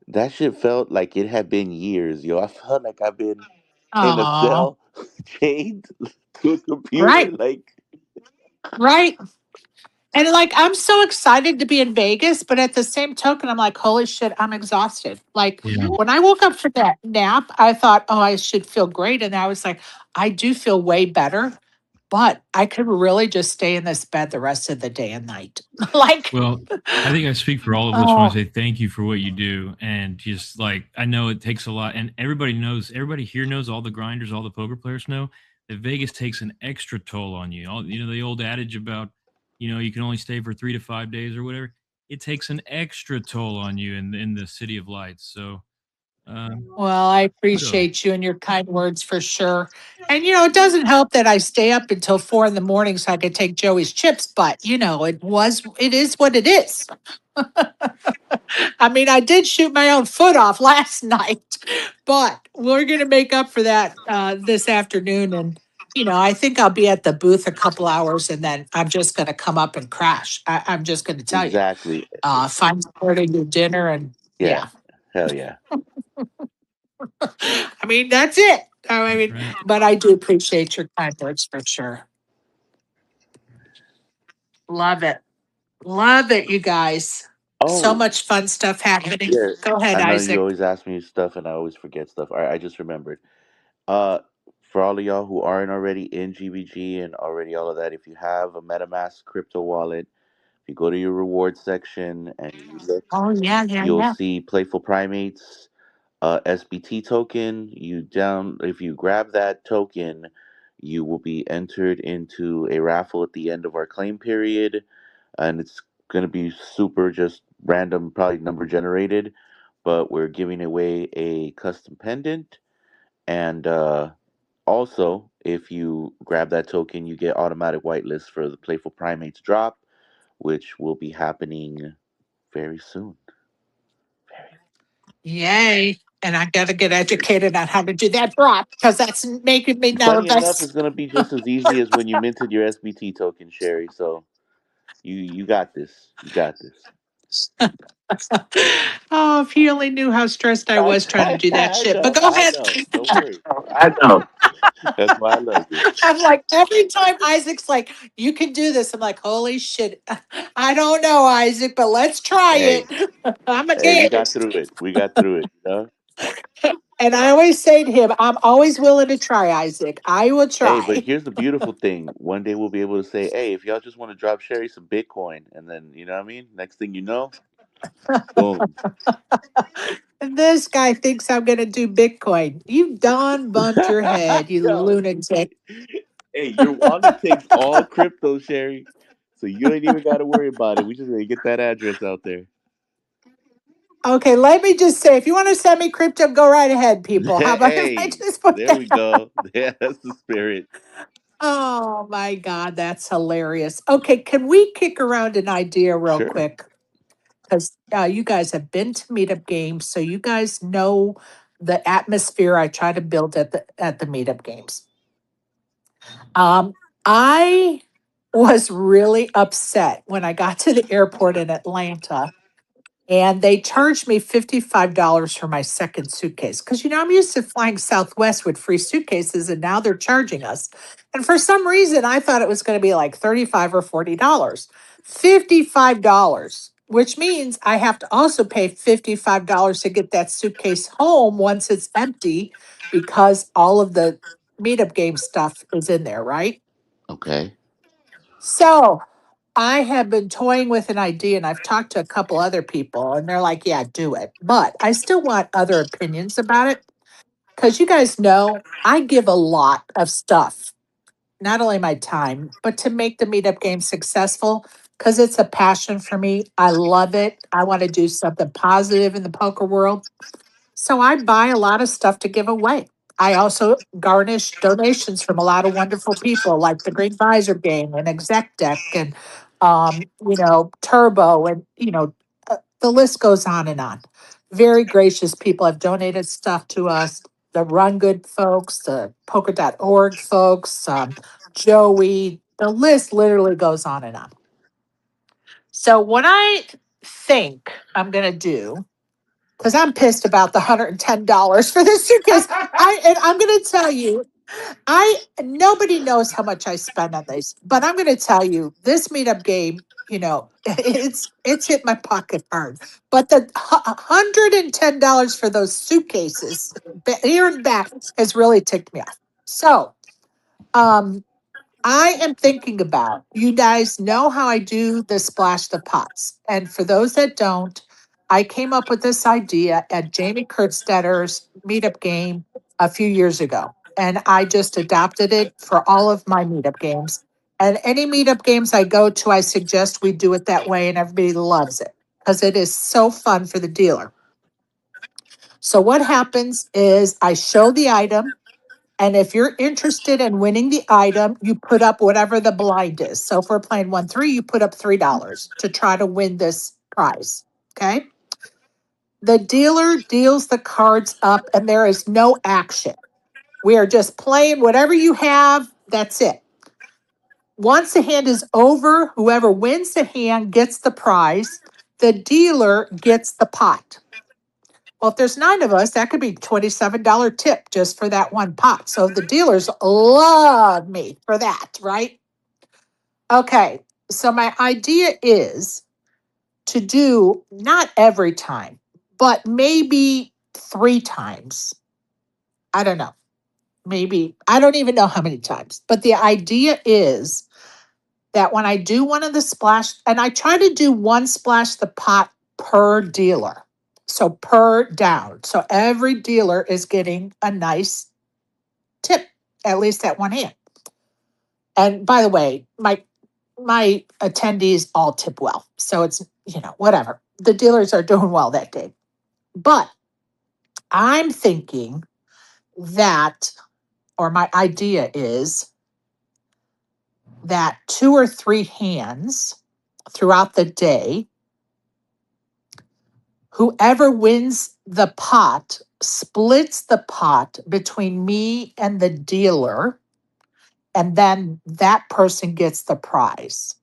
that shit felt like it had been years, yo. I felt like I've been in a Oh, cell, chained to a computer. right. Like, Right. And like, I'm so excited to be in Vegas, but at the same token, I'm like, holy shit, I'm exhausted. Like, Yeah. when I woke up for that nap, I thought, oh, I should feel great. And I was like, I do feel way better, but I could really just stay in this bed the rest of the day and night. Like, Well, I think I speak for all of us when I oh, say thank you for what you do. And just like, I know it takes a lot, and everybody knows, everybody here knows, all the grinders, all the poker players know that Vegas takes an extra toll on you. All, you know, the old adage about, you can only stay for 3 to 5 days or whatever. It takes an extra toll on you in the City of Lights. So, well, I kudos. appreciate you and your kind words for sure. And, it doesn't help that I stay up until 4 in the morning so I could take Joey's chips, but, it is what it is. I mean, I did shoot my own foot off last night, but we're going to make up for that this afternoon. And, I think I'll be at the booth a couple hours and then I'm just going to come up and crash. I'm just going to tell you, exactly. find somewhere to do dinner. And Yeah, yeah, hell yeah. I mean, that's it. I That's mean, right. but I do appreciate your kind words for sure. Love it. Love it, you guys. So Oh, much fun stuff happening. yeah. Go ahead, I know you Isaac. always ask me stuff and I always forget stuff. All right, I just remembered. Uh, for all of y'all who aren't already in GBG and already all of that, if you have a MetaMask crypto wallet, if you go to your rewards section and you look, Oh, yeah, yeah, you'll yeah. see Playful Primates, SBT token. If you grab that token, you will be entered into a raffle at the end of our claim period, and it's going to be super just random, probably number generated, but we're giving away a custom pendant and also, if you grab that token, you get automatic whitelist for the Playful Primates drop, which will be happening very soon. Yay. And I got to get educated on how to do that drop because that's making me Funny enough, nervous. it's gonna be just as easy as when you minted your SBT token, Sherry. So you got this. You got this. Oh, if he only knew how stressed I was trying to do that I shit. But know. go I ahead. know. Don't worry. I know. That's why I love you. I'm like, every time Isaac's like, you can do this. I'm like, holy shit. I don't know, Isaac, but let's try Hey, it. I'm a hey, we got gangster. through it. We got through it. You know. And I always say to him, I'm always willing to try, Isaac. I will Hey, but try. here's the beautiful thing. One day we'll be able to say, "Hey, if y'all just want to drop Sherry some Bitcoin," and then you know what I mean. Next thing you know, boom. And this guy thinks I'm going to do Bitcoin. You done bumped your head, you Yo, lunatic. hey, your wallet takes all crypto, Sherry. So you ain't even got to worry about it. We just gonna get that address out there. Okay, let me just say, if you want to send me crypto, go right ahead, people. How about if I Hey, just put there that? we go. Yeah, that's the spirit. Oh my God, that's hilarious. Okay, can we kick around an idea real Sure. quick? Because you guys have been to meetup games, so you guys know the atmosphere I try to build at the meetup games. Um, I was really upset when I got to the airport in Atlanta and they charged me $55 for my second suitcase. Because, I'm used to flying Southwest with free suitcases, and now they're charging us. And for some reason, I thought it was going to be like $35 or $40. $55, which means I have to also pay $55 to get that suitcase home once it's empty because all of the meetup game stuff is in there, right? Okay. So I have been toying with an idea and I've talked to a couple other people and they're like, yeah, do it. But I still want other opinions about it because you guys know I give a lot of stuff, not only my time, but to make the meetup game successful. because it's a passion for me. I love it. I want to do something positive in the poker world. So I buy a lot of stuff to give away. I also garnish donations from a lot of wonderful people like the Green Visor Game and Exec Deck and, Turbo and, the list goes on and on. Very gracious people have donated stuff to us. The Run Good folks, the poker.org folks, Joey, the list literally goes on and on. So what I think I'm going to do, because I'm pissed about the $110 for this suitcase. I'm going to tell you, nobody knows how much I spend on this, but I'm going to tell you, this meetup game, it's hit my pocket hard. But the $110 for those suitcases here and back has really ticked me off. So, I am thinking about, you guys know how I do the splash the pots. And for those that don't, I came up with this idea at Jamie Kurtzstetter's meetup game a few years ago. And I just adopted it for all of my meetup games. And any meetup games I go to, I suggest we do it that way, and everybody loves it because it is so fun for the dealer. So what happens is I show the item, and if you're interested in winning the item, you put up whatever the blind is. So if we're playing 1-3, you put up $3 to try to win this prize. Okay. The dealer deals the cards up and there is no action. We are just playing whatever you have. That's it. Once the hand is over, whoever wins the hand gets the prize. The dealer gets the pot. Well, if there's 9 of us, that could be $27 tip just for that one pot. So the dealers love me for that, right? Okay, so my idea is to do not every time, but maybe 3 times. I don't know. Maybe, I don't even know how many times. But the idea is that when I do one of the splash, and I try to do one splash the pot per dealer. So per down. So every dealer is getting a nice tip, at least at one hand. And by the way, my attendees all tip well. So it's, whatever. The dealers are doing well that day. But I'm thinking that, or my idea is that 2 or 3 hands throughout the day, whoever wins the pot splits the pot between me and the dealer, and then that person gets the prize.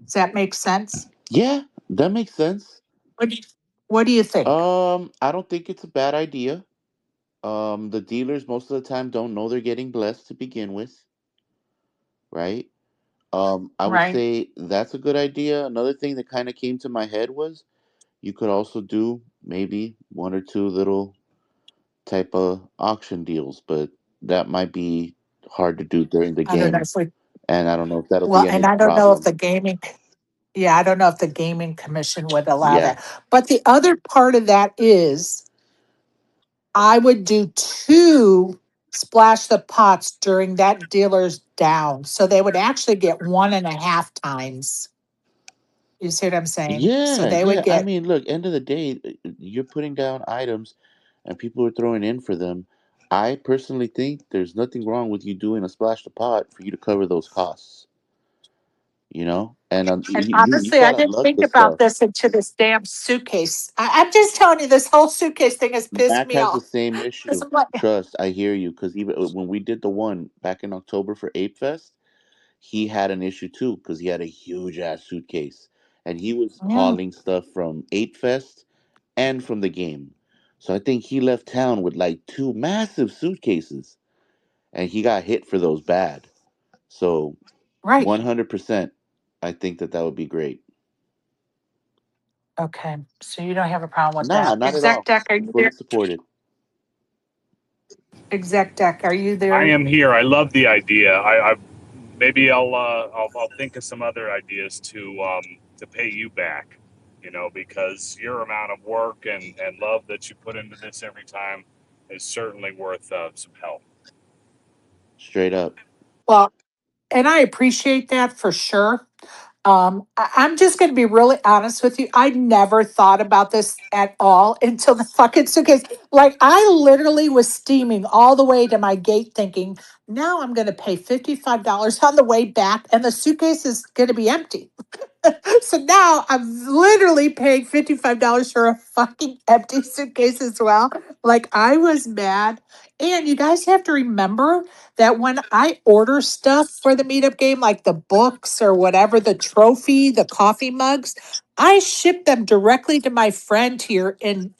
Does that make sense? Yeah, that makes sense. What do you think? I don't think it's a bad idea. The dealers most of the time don't know they're getting blessed to begin with, right? I would Right. say that's a good idea. Another thing that kind of came to my head was you could also do maybe 1 or 2 little type of auction deals, but that might be hard to do during the I don't know game, if we, and I don't know if that'll well, be any and I don't know if problem. the I don't know if the gaming commission would allow Yeah, that. But the other part of that is I would do 2 splash the pots during that dealer's down. So they would actually get 1.5 times. You see what I'm saying? So yeah, they would yeah. I get, mean, look, end of the day, you're putting down items, and people are throwing in for them. I personally think there's nothing wrong with you doing a splash the pot for you to cover those costs. And and you honestly, I gotta didn't lug think the about stuff. this into this damn suitcase. I'm just telling you, this whole suitcase thing has pissed Mac me has the off. same 'Cause issue. I'm like, Trust, I hear you. Because even when we did the one back in October for Ape Fest, he had an issue too because he had a huge ass suitcase, and he was yeah, hauling stuff from Ape Fest and from the game. So I think he left town with like 2 massive suitcases, and he got hit for those bad. So right. 100%, I think that would be great. Okay. So you don't have a problem with Nah, that. not at Exec all. deck, are you Fully there? supported. Exec deck, are you I there? am here. I love the idea. Maybe I'll think of some other ideas to pay you back. Because your amount of work and love that you put into this every time is certainly worth some help. Straight up. Well, and I appreciate that for sure. I'm just going to be really honest with you. I never thought about this at all until the fucking suitcase. Like, I literally was steaming all the way to my gate thinking, now I'm going to pay $55 on the way back and the suitcase is going to be empty. So now I'm literally paying $55 for a fucking empty suitcase as well. Like, I was mad. And you guys have to remember that when I order stuff for the meetup game, like the books or whatever, the trophy, the coffee mugs, I ship them directly to my friend here in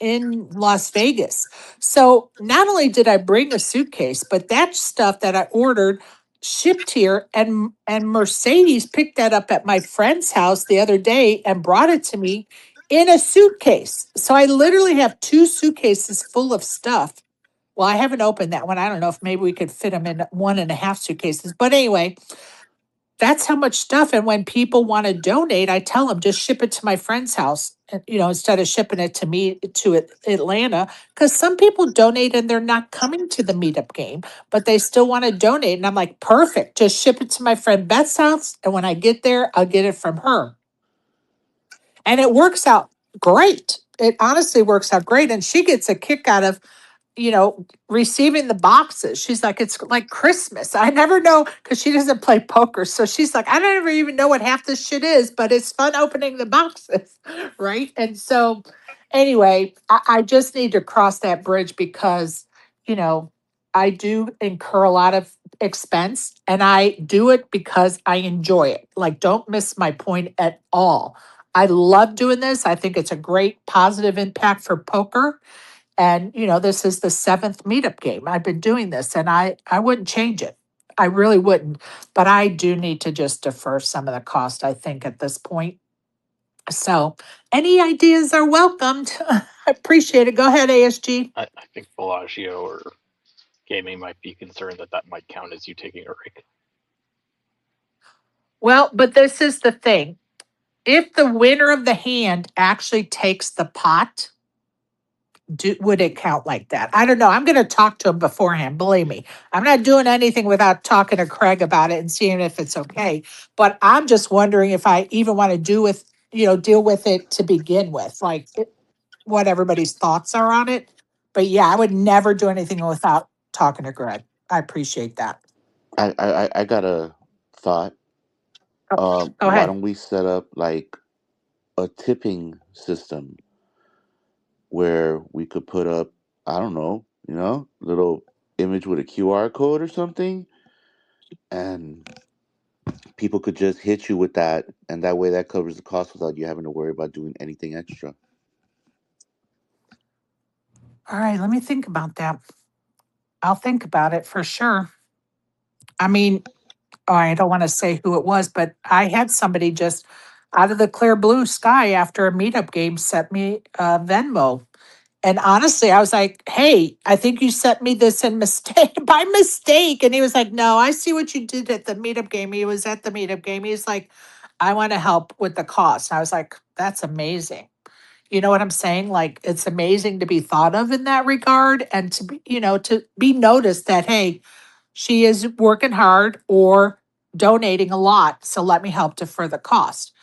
Las Vegas. So not only did I bring a suitcase, but that stuff that I ordered shipped here, and Mercedes picked that up at my friend's house the other day and brought it to me in a suitcase. So I literally have two suitcases full of stuff. Well, I haven't opened that one. I don't know if maybe we could fit them in 1.5 suitcases. But anyway, that's how much stuff. And when people want to donate, I tell them just ship it to my friend's house, instead of shipping it to me to Atlanta. Because some people donate and they're not coming to the meetup game, but they still want to donate. And I'm like, perfect. Just ship it to my friend Beth's house. And when I get there, I'll get it from her. And it works out great. It honestly works out great. And she gets a kick out of receiving the boxes. She's like, it's like Christmas. I never know because she doesn't play poker. So she's like, I don't ever even know what half this shit is, but it's fun opening the boxes. Right. And so, anyway, I just need to cross that bridge because, I do incur a lot of expense and I do it because I enjoy it. Like, don't miss my point at all. I love doing this. I think it's a great positive impact for poker. And, this is the seventh meetup game. I've been doing this and I wouldn't change it. I really wouldn't. But I do need to just defer some of the cost, I think, at this point. So any ideas are welcomed. I appreciate it. Go ahead, ASG. I think Bellagio or gaming might be concerned that might count as you taking a rake. Well, but this is the thing. If the winner of the hand actually takes the pot, would it count like that? I don't know. I'm going to talk to him beforehand. Believe me, I'm not doing anything without talking to Craig about it and seeing if it's okay. But I'm just wondering if I even want to deal with it to begin with, like what everybody's thoughts are on it. But yeah, I would never do anything without talking to Greg. I appreciate that. I got a thought. Go Why ahead. don't we set up like a tipping system where we could put up, I don't know, little image with a QR code or something, and people could just hit you with that, and that way that covers the cost without you having to worry about doing anything extra. All right, let me think about that. I'll think about it for sure. I mean, I don't want to say who it was, but I had somebody just out of the clear blue sky after a meetup game sent me Venmo. And honestly, I was like, hey, I think you sent me this in mistake by mistake. And he was like, no, I see what you did at the meetup game. He was at the meetup game. He's like, I want to help with the cost. And I was like, that's amazing. You know what I'm saying? Like, it's amazing to be thought of in that regard and to be noticed that, hey, she is working hard or donating a lot. So let me help defer the cost.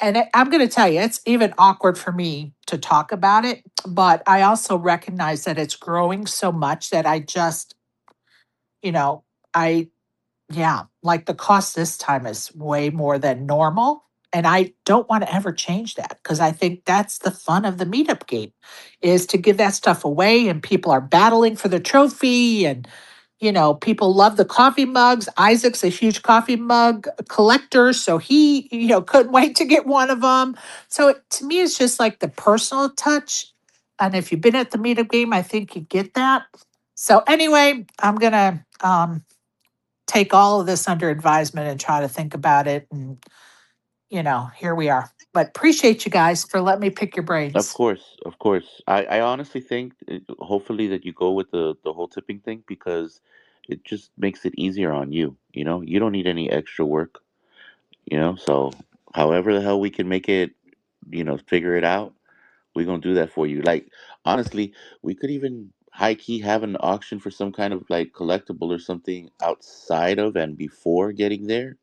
And I'm going to tell you, it's even awkward for me to talk about it, but I also recognize that it's growing so much that I just, you know, I yeah, like the cost this time is way more than normal. And I don't want to ever change that because I think that's the fun of the meetup game is to give that stuff away and people are battling for the trophy and people love the coffee mugs. Isaac's a huge coffee mug collector, so he, couldn't wait to get one of them. So to me, it's just like the personal touch. And if you've been at the meetup game, I think you get that. So anyway, I'm gonna take all of this under advisement and try to think about it. And, here we are. But appreciate you guys for letting me pick your Of brains. course, of course. I honestly think, hopefully, that you go with the whole tipping thing because it just makes it easier on you. You don't need any extra work. So however the hell we can make it, figure it out, we're gonna do that for you. Like honestly, we could even high key have an auction for some kind of like collectible or something outside of and before getting there,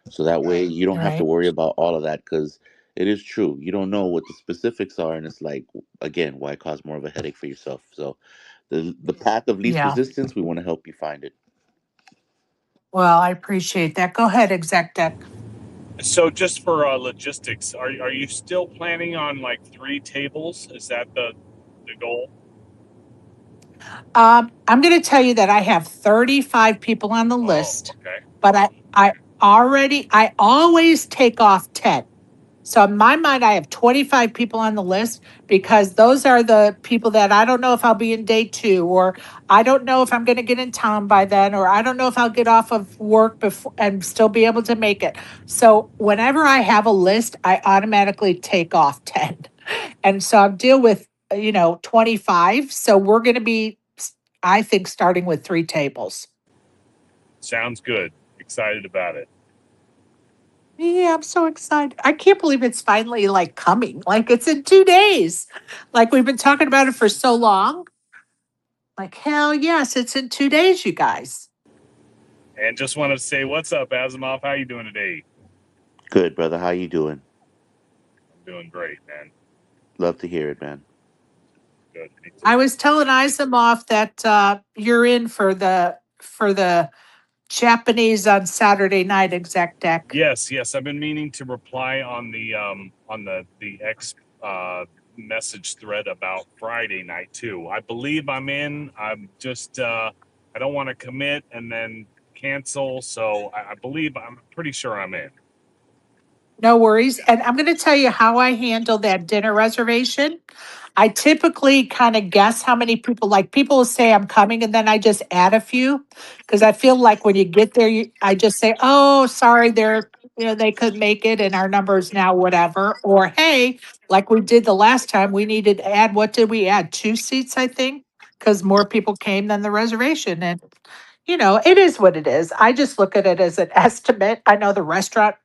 so that way you don't have to Right. worry about all of that, because it is true you don't know what the specifics are, and it's like, again, why cause more of a headache for yourself? So the path of least Yeah. resistance, we want to help you find it. Well, I appreciate that. Go ahead, Exec Deck. So just for logistics, are you still planning on like 3 tables? Is that the goal? I'm going to tell you that I have 35 people on the Oh, list, okay. but I always take off 10. So in my mind, I have 25 people on the list because those are the people that I don't know if I'll be in day 2, or I don't know if I'm going to get in town by then, or I don't know if I'll get off of work before and still be able to make it. So whenever I have a list, I automatically take off 10. And so I'm deal with, 25. So we're going to be, I think, starting with 3 tables. Sounds good. Excited about it. Yeah, I'm so excited. I can't believe it's finally like coming. Like it's in 2 days. Like we've been talking about it for so long. Like, hell yes, it's in 2 days, you guys. And just want to say, what's up, Asimov? How you doing today? Good, brother. How you doing? I'm doing great, man. Love to hear it, man. Good. Me too. I was telling Isamov that you're in for the Japanese on Saturday night, Exec Deck. Yes. I've been meaning to reply on the X message thread about Friday night too. I believe I'm in. I'm just I don't want to commit and then cancel. So I believe I'm pretty sure I'm in. No worries. And I'm going to tell you how I handle that dinner reservation. I typically kind of guess how many people, like people will say I'm coming, and then I just add a few because I feel like when you get there, I just say, oh, sorry, they couldn't make it and our number is now whatever. Or, hey, like we did the last time, we needed to add, what did we add? 2 seats, I think, because more people came than the reservation. And it is what it is. I just look at it as an estimate. I know the restaurant,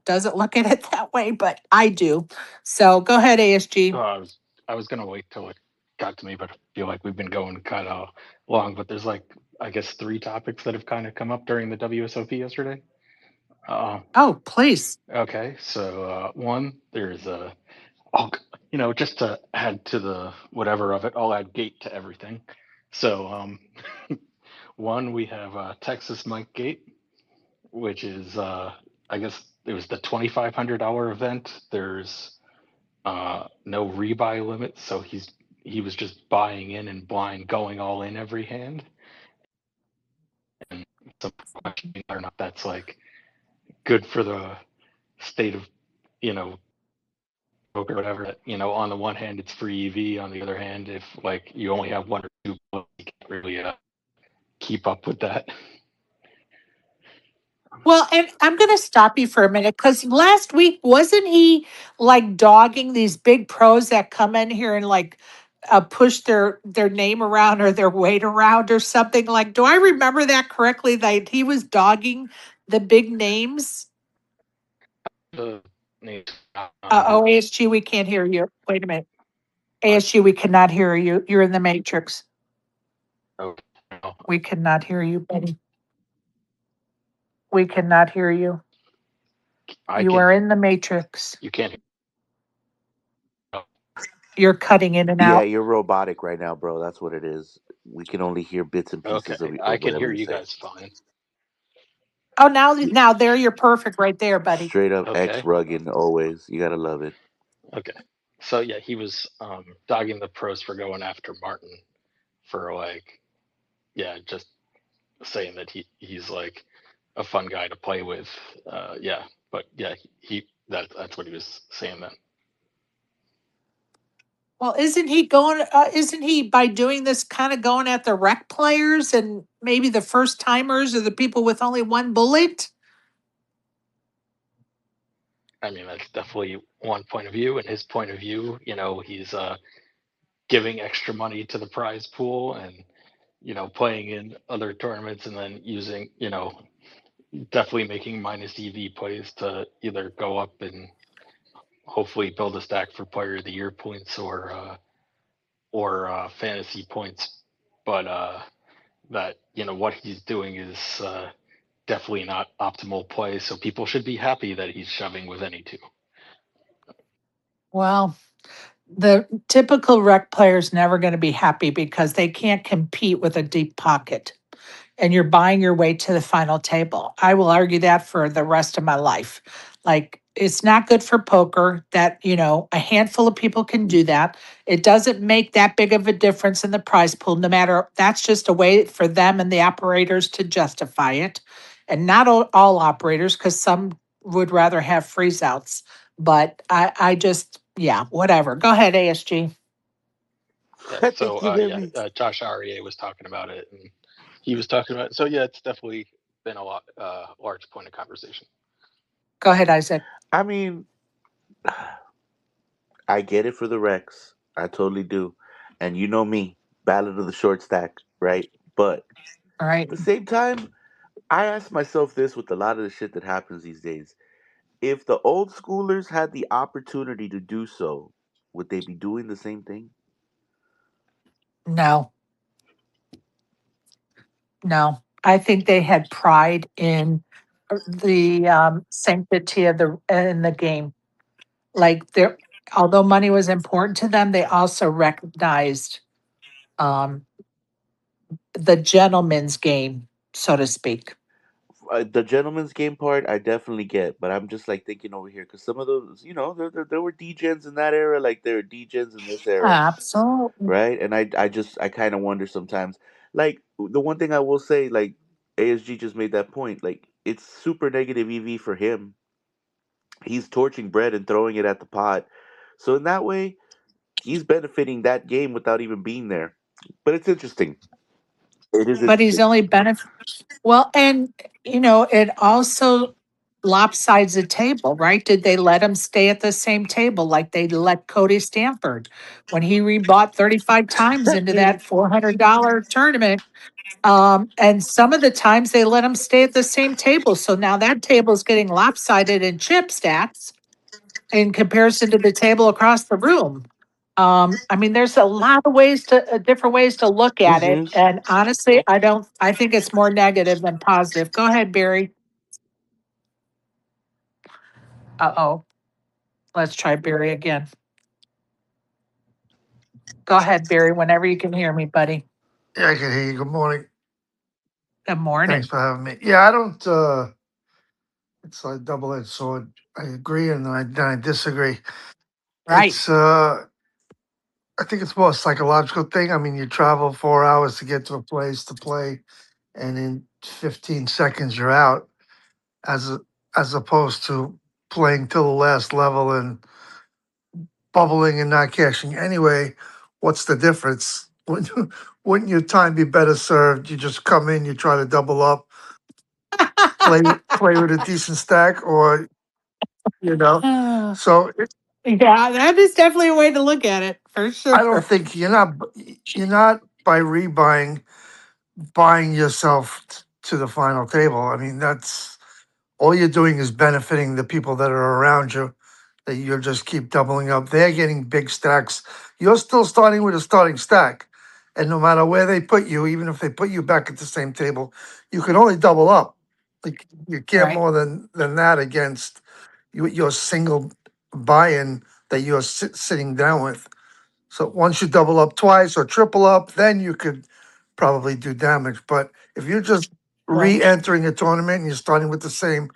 doesn't look at it that way, but I do. So go ahead, Oh, ASG. I was gonna wait till it got to me, but I feel like we've been going kind of long. But there's like, I guess, 3 topics that have kind of come up during the WSOP yesterday. Oh, please. Okay, so one, there's I'll, just to add to the whatever of it, I'll add gate to everything. So one, we have Texas Mike Gate, which is I guess it was the $2,500 event. There's no rebuy limit, so he was just buying in and blind, going all in every hand. And some question whether or not that's like good for the state of poker or whatever. On the one hand, it's free EV. On the other hand, if like you only have 1 or 2, you can't really keep up with that. Well, and I'm going to stop you for a minute because last week, wasn't he like dogging these big pros that come in here and like push their name around or their weight around or something? Like, do I remember that correctly? That he was dogging the big names? The Oh, ASG, we can't hear you. Wait a minute. on, ASG, we cannot hear you. You're in the matrix. okay, We cannot hear you, buddy. We cannot hear you. I You can. are in the matrix. You can't. You're cutting in and Yeah, out. you're robotic right now, bro. That's what it is. We can only hear bits and Okay, pieces of, I of can whatever hear you you say. guys fine. Oh, now there you're perfect right there, buddy. Straight up X Okay. rugged always. You gotta love it. Okay. So yeah, he was dogging the pros for going after Martin for like, yeah, just saying that he's like a fun guy to play with. Yeah, but yeah, that's what he was saying then. Well, isn't he by doing this kind of going at the rec players and maybe the first timers or the people with only 1 bullet? I mean, that's definitely one point of view, and his point of view, he's giving extra money to the prize pool and playing in other tournaments and then using definitely making minus EV plays to either go up and hopefully build a stack for player of the year points or fantasy points. but that what he's doing is definitely not optimal play. So people should be happy that he's shoving with any two. Well, the typical rec player is never going to be happy because they can't compete with a deep pocket and you're buying your way to the final table. I will argue that for the rest of my life. Like, it's not good for poker that, a handful of people can do that. It doesn't make that big of a difference in the prize pool, no matter, that's just a way for them and the operators to justify it. And not all operators, because some would rather have freeze outs. But I just, yeah, whatever. Go ahead, ASG. Yeah. I So think you made me. Josh Aria was talking about it, and he was talking about it. So yeah, it's definitely been a lot large point of conversation. Go ahead, Isaac. I mean, I get it for the Rex. I totally do. And you know me, Ballad of the Short Stack, right? But All at right. the same time, I ask myself this with a lot of the shit that happens these days. If the old schoolers had the opportunity to do so, would they be doing the same thing? No. No, I think they had pride in the sanctity of the game. Like, there, although money was important to them, they also recognized um, the gentleman's game, so to speak. The gentleman's game part, I definitely get, but I'm just like thinking over here because some of those, there were DGens in that era, like there are DGens in this era, Absolutely. right? And I kind of wonder sometimes. Like the one thing I will say, like ASG just made that point. Like it's super negative EV for him. He's torching bread and throwing it at the pot. So in that way, he's benefiting that game without even being there. But it's interesting. It is But he's interesting. only well, and it also lopsides the table, right? Did they let him stay at the same table like they let Cody Stanford when he rebought 35 times into that $400 tournament? And some of the times they let him stay at the same table. So now that table is getting lopsided in chip stats in comparison to the table across the room. I mean, there's a lot of different ways to look at it. Hmm. And honestly, I think it's more negative than positive. Go ahead, Barry. Uh-oh. Let's try Barry again. Go ahead, Barry, whenever you can hear me, buddy. Yeah, I can hear you. Good morning. Good morning. Thanks for having me. Yeah, I don't. It's a double-edged sword. I agree and I disagree. Right. It's. I think it's more a psychological thing. I mean, you travel 4 hours to get to a place to play, and in 15 seconds you're out. As as opposed to playing till the last level and bubbling and not cashing. Anyway, what's the difference? Wouldn't your time be better served? You just come in, you try to double up, play with a decent stack, or you know. So Yeah, that is definitely a way to look at it for I don't sure. think you're not by rebuying buying yourself to the final table. I mean, that's all you're doing is benefiting the people that are around you. That you'll just keep doubling up. They're getting big stacks. You're still starting with a starting stack, and no matter where they put you, even if they put you back at the same table, you can only double up. Like you can't Right. more than that against your single buy-in that you're sitting down with. So once you double up twice or triple up, then you could probably do damage. But if you're just Right. re-entering a tournament and you're starting with the same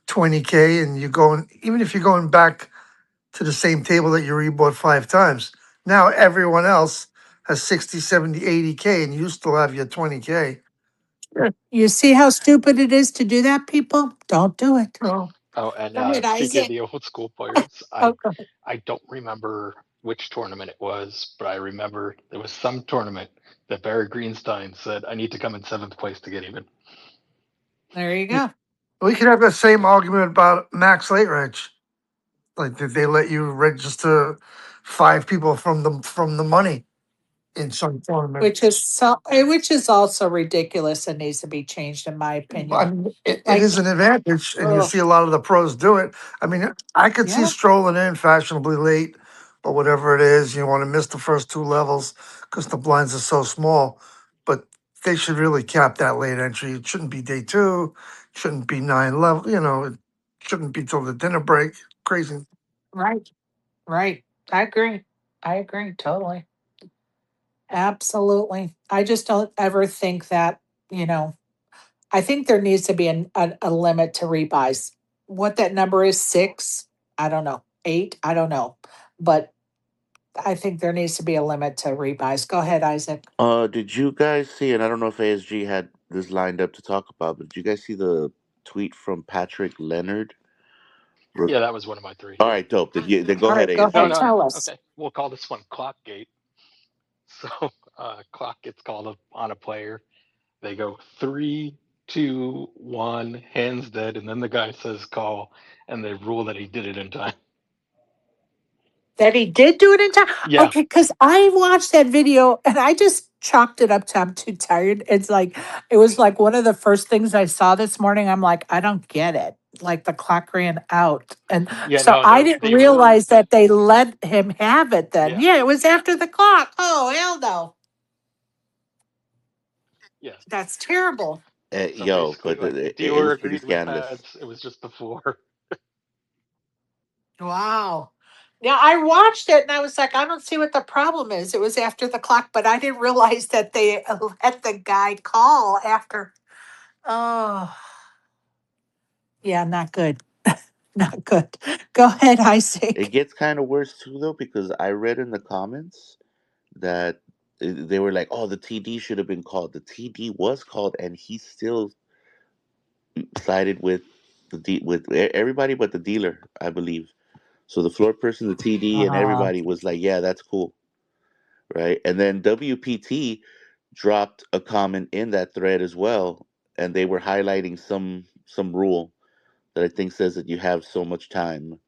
20K and you're going, even if you're going back to the same table that you rebought 5 times, now everyone else has 60, 70, 80K and you still have your 20K. You see how stupid it is to do that, people? Don't do it. No, Oh, and Go ahead, speaking of Isaac. the old school players, Oh, I go ahead. I don't remember which tournament it was, but I remember there was some tournament that Barry Greenstein said, "I need to come in seventh place to get even." There you go. we could have the same argument about Max Late Reg. Like, did they let you register 5 people from the money in some Which tournaments? is which is also ridiculous and needs to be changed, in my I opinion. mean, it Like, is an advantage, and you ugh, see a lot of the pros do it. I mean, I could see yeah, strolling in fashionably late, or whatever it is. You want to miss the first 2 levels because the blinds are so small. they should really cap that late entry. It shouldn't be day two, shouldn't be 9 level, it shouldn't be till the dinner break. Crazy. Right. Right. I agree totally. Absolutely. I just don't ever think that, you know, I think there needs to be a limit to rebuys. What that number is, six, I don't know. Eight, I don't know. But I think there needs to be a limit to rebuys. Go ahead, Isaac. Did you guys see, and I don't know if ASG had this lined up to talk about, but did you guys see the tweet from Patrick Leonard? Yeah, that was one of my three. All right, dope. Then go All ahead, right, go No, ahead, ASG. no, no. tell us. Okay, we'll call this one Clockgate. So, clock gets called up on a player. They go 3, 2, 1, hands dead, and then the guy says call, and they rule that he did it in time. That he did do it in time? Yeah, Okay, because I watched that video and I just chalked it up to I'm too tired. It was like one of the first things I saw this morning. I'm like, I don't get it. Like the clock ran out. And yeah, so no, I didn't they ruled realize that they let him have it then. yeah, Yeah, it was after the clock. Oh, hell no. yeah. That's terrible. So Yo, basically, but like it Dior was pretty agreed with scandalous. Pads. It was just before. Wow. Yeah, I watched it and I was like, I don't see what the problem is. It was after the clock, but I didn't realize that they let the guy call after. Oh, yeah, not good. Not good. Go ahead, It Isaac. gets kind of worse too, though, because I read in the comments that they were like, "Oh, the TD should have been called." The TD was called, and he still sided with everybody but the dealer, I believe. So the floor person, the TD, and Uh, everybody was like, "Yeah, that's cool." Right? And then WPT dropped a comment in that thread as well, and they were highlighting some rule that I think says that you have so much time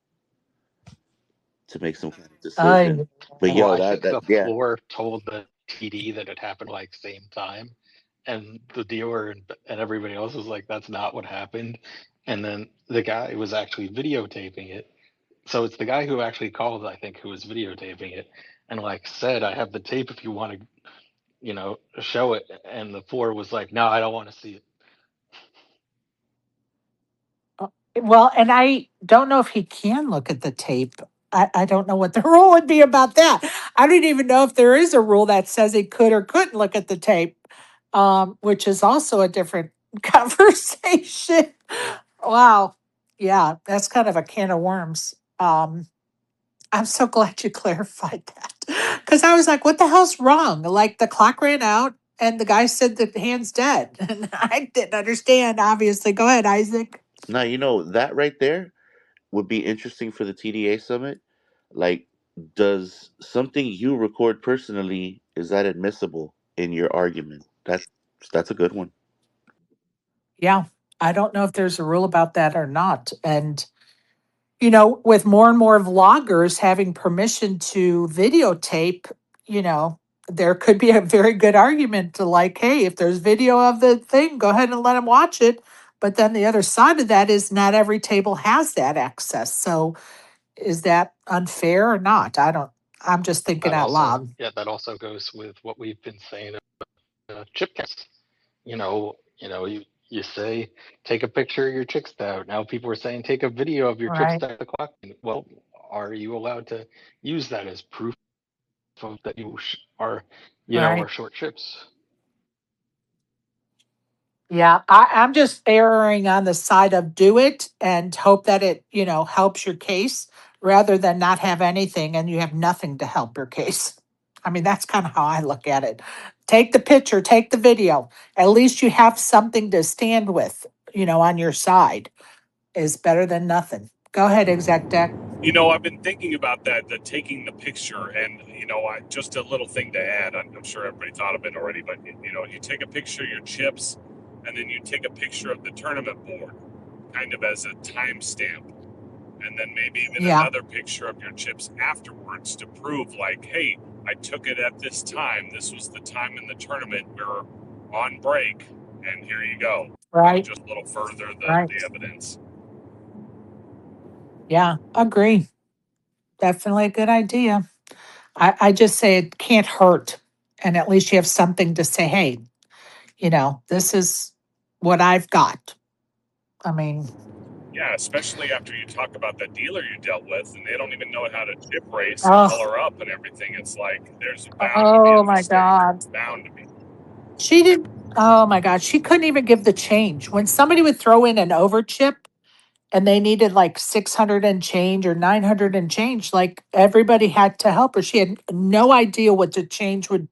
to make some kind of decision. I, But Well, yo, I think that the yeah, floor told the TD that it happened like same time, and the dealer and everybody else was like, "That's not what happened." And then the guy was actually videotaping it. So it's the guy who actually called, I think, who was videotaping it, and like said, "I have the tape if you want to, show it." And the floor was like, "No, I don't want to see it." well, and I don't know if he can look at the tape. I don't know what the rule would be about that. I don't even know if there is a rule that says he could or couldn't look at the tape, which is also a different conversation. Wow. Yeah, that's kind of a can of worms. I'm so glad you clarified that because I was like, what the hell's wrong? Like the clock ran out and the guy said the hand's dead. And I didn't understand, obviously. Go ahead, Isaac. now that right there would be interesting for the TDA summit. Like, does something you record personally, is that admissible in your argument? That's a good one. Yeah, I don't know if there's a rule about that or not. And, with more and more vloggers having permission to videotape, you know, there could be a very good argument to like, hey, if there's video of the thing, go ahead and let them watch it. But then the other side of that is not every table has that access. So is that unfair or not? I'm just thinking That out also, loud. yeah, that also goes with what we've been saying about chip counts. You say take a picture of your chick stout. Now people are saying take a video of your chip Right, stout at the clock. Well, are you allowed to use that as proof of that you are right. short chips? Yeah, I'm just erring on the side of do it and hope that it, helps your case rather than not have anything and you have nothing to help your case. I mean, that's kind of how I look at it. Take the picture, take the video. At least you have something to stand with, on your side is better than nothing. Go ahead, exec deck. I've been thinking about that, the taking the picture, and just a little thing to add. I'm sure everybody thought of it already, but you take a picture of your chips, and then you take a picture of the tournament board, kind of as a timestamp, and then maybe even Yeah, another picture of your chips afterwards to prove, like, hey, I took it at this time. This was the time in the tournament. We're on break, and here you go. right, Just a little further right. the evidence. Yeah, agree. Definitely a good idea. I just say it can't hurt. And at least you have something to say, hey, This is what I've got. I mean, Yeah, especially after you talk about that dealer you dealt with, and they don't even know how to chip race and oh, color up and everything. It's like there's bound to be oh a my mistake. God. Bound to be. She didn't, oh my God. She couldn't even give the change. When somebody would throw in an over chip and they needed like 600 and change or 900 and change, like everybody had to help her. She had no idea what the change would,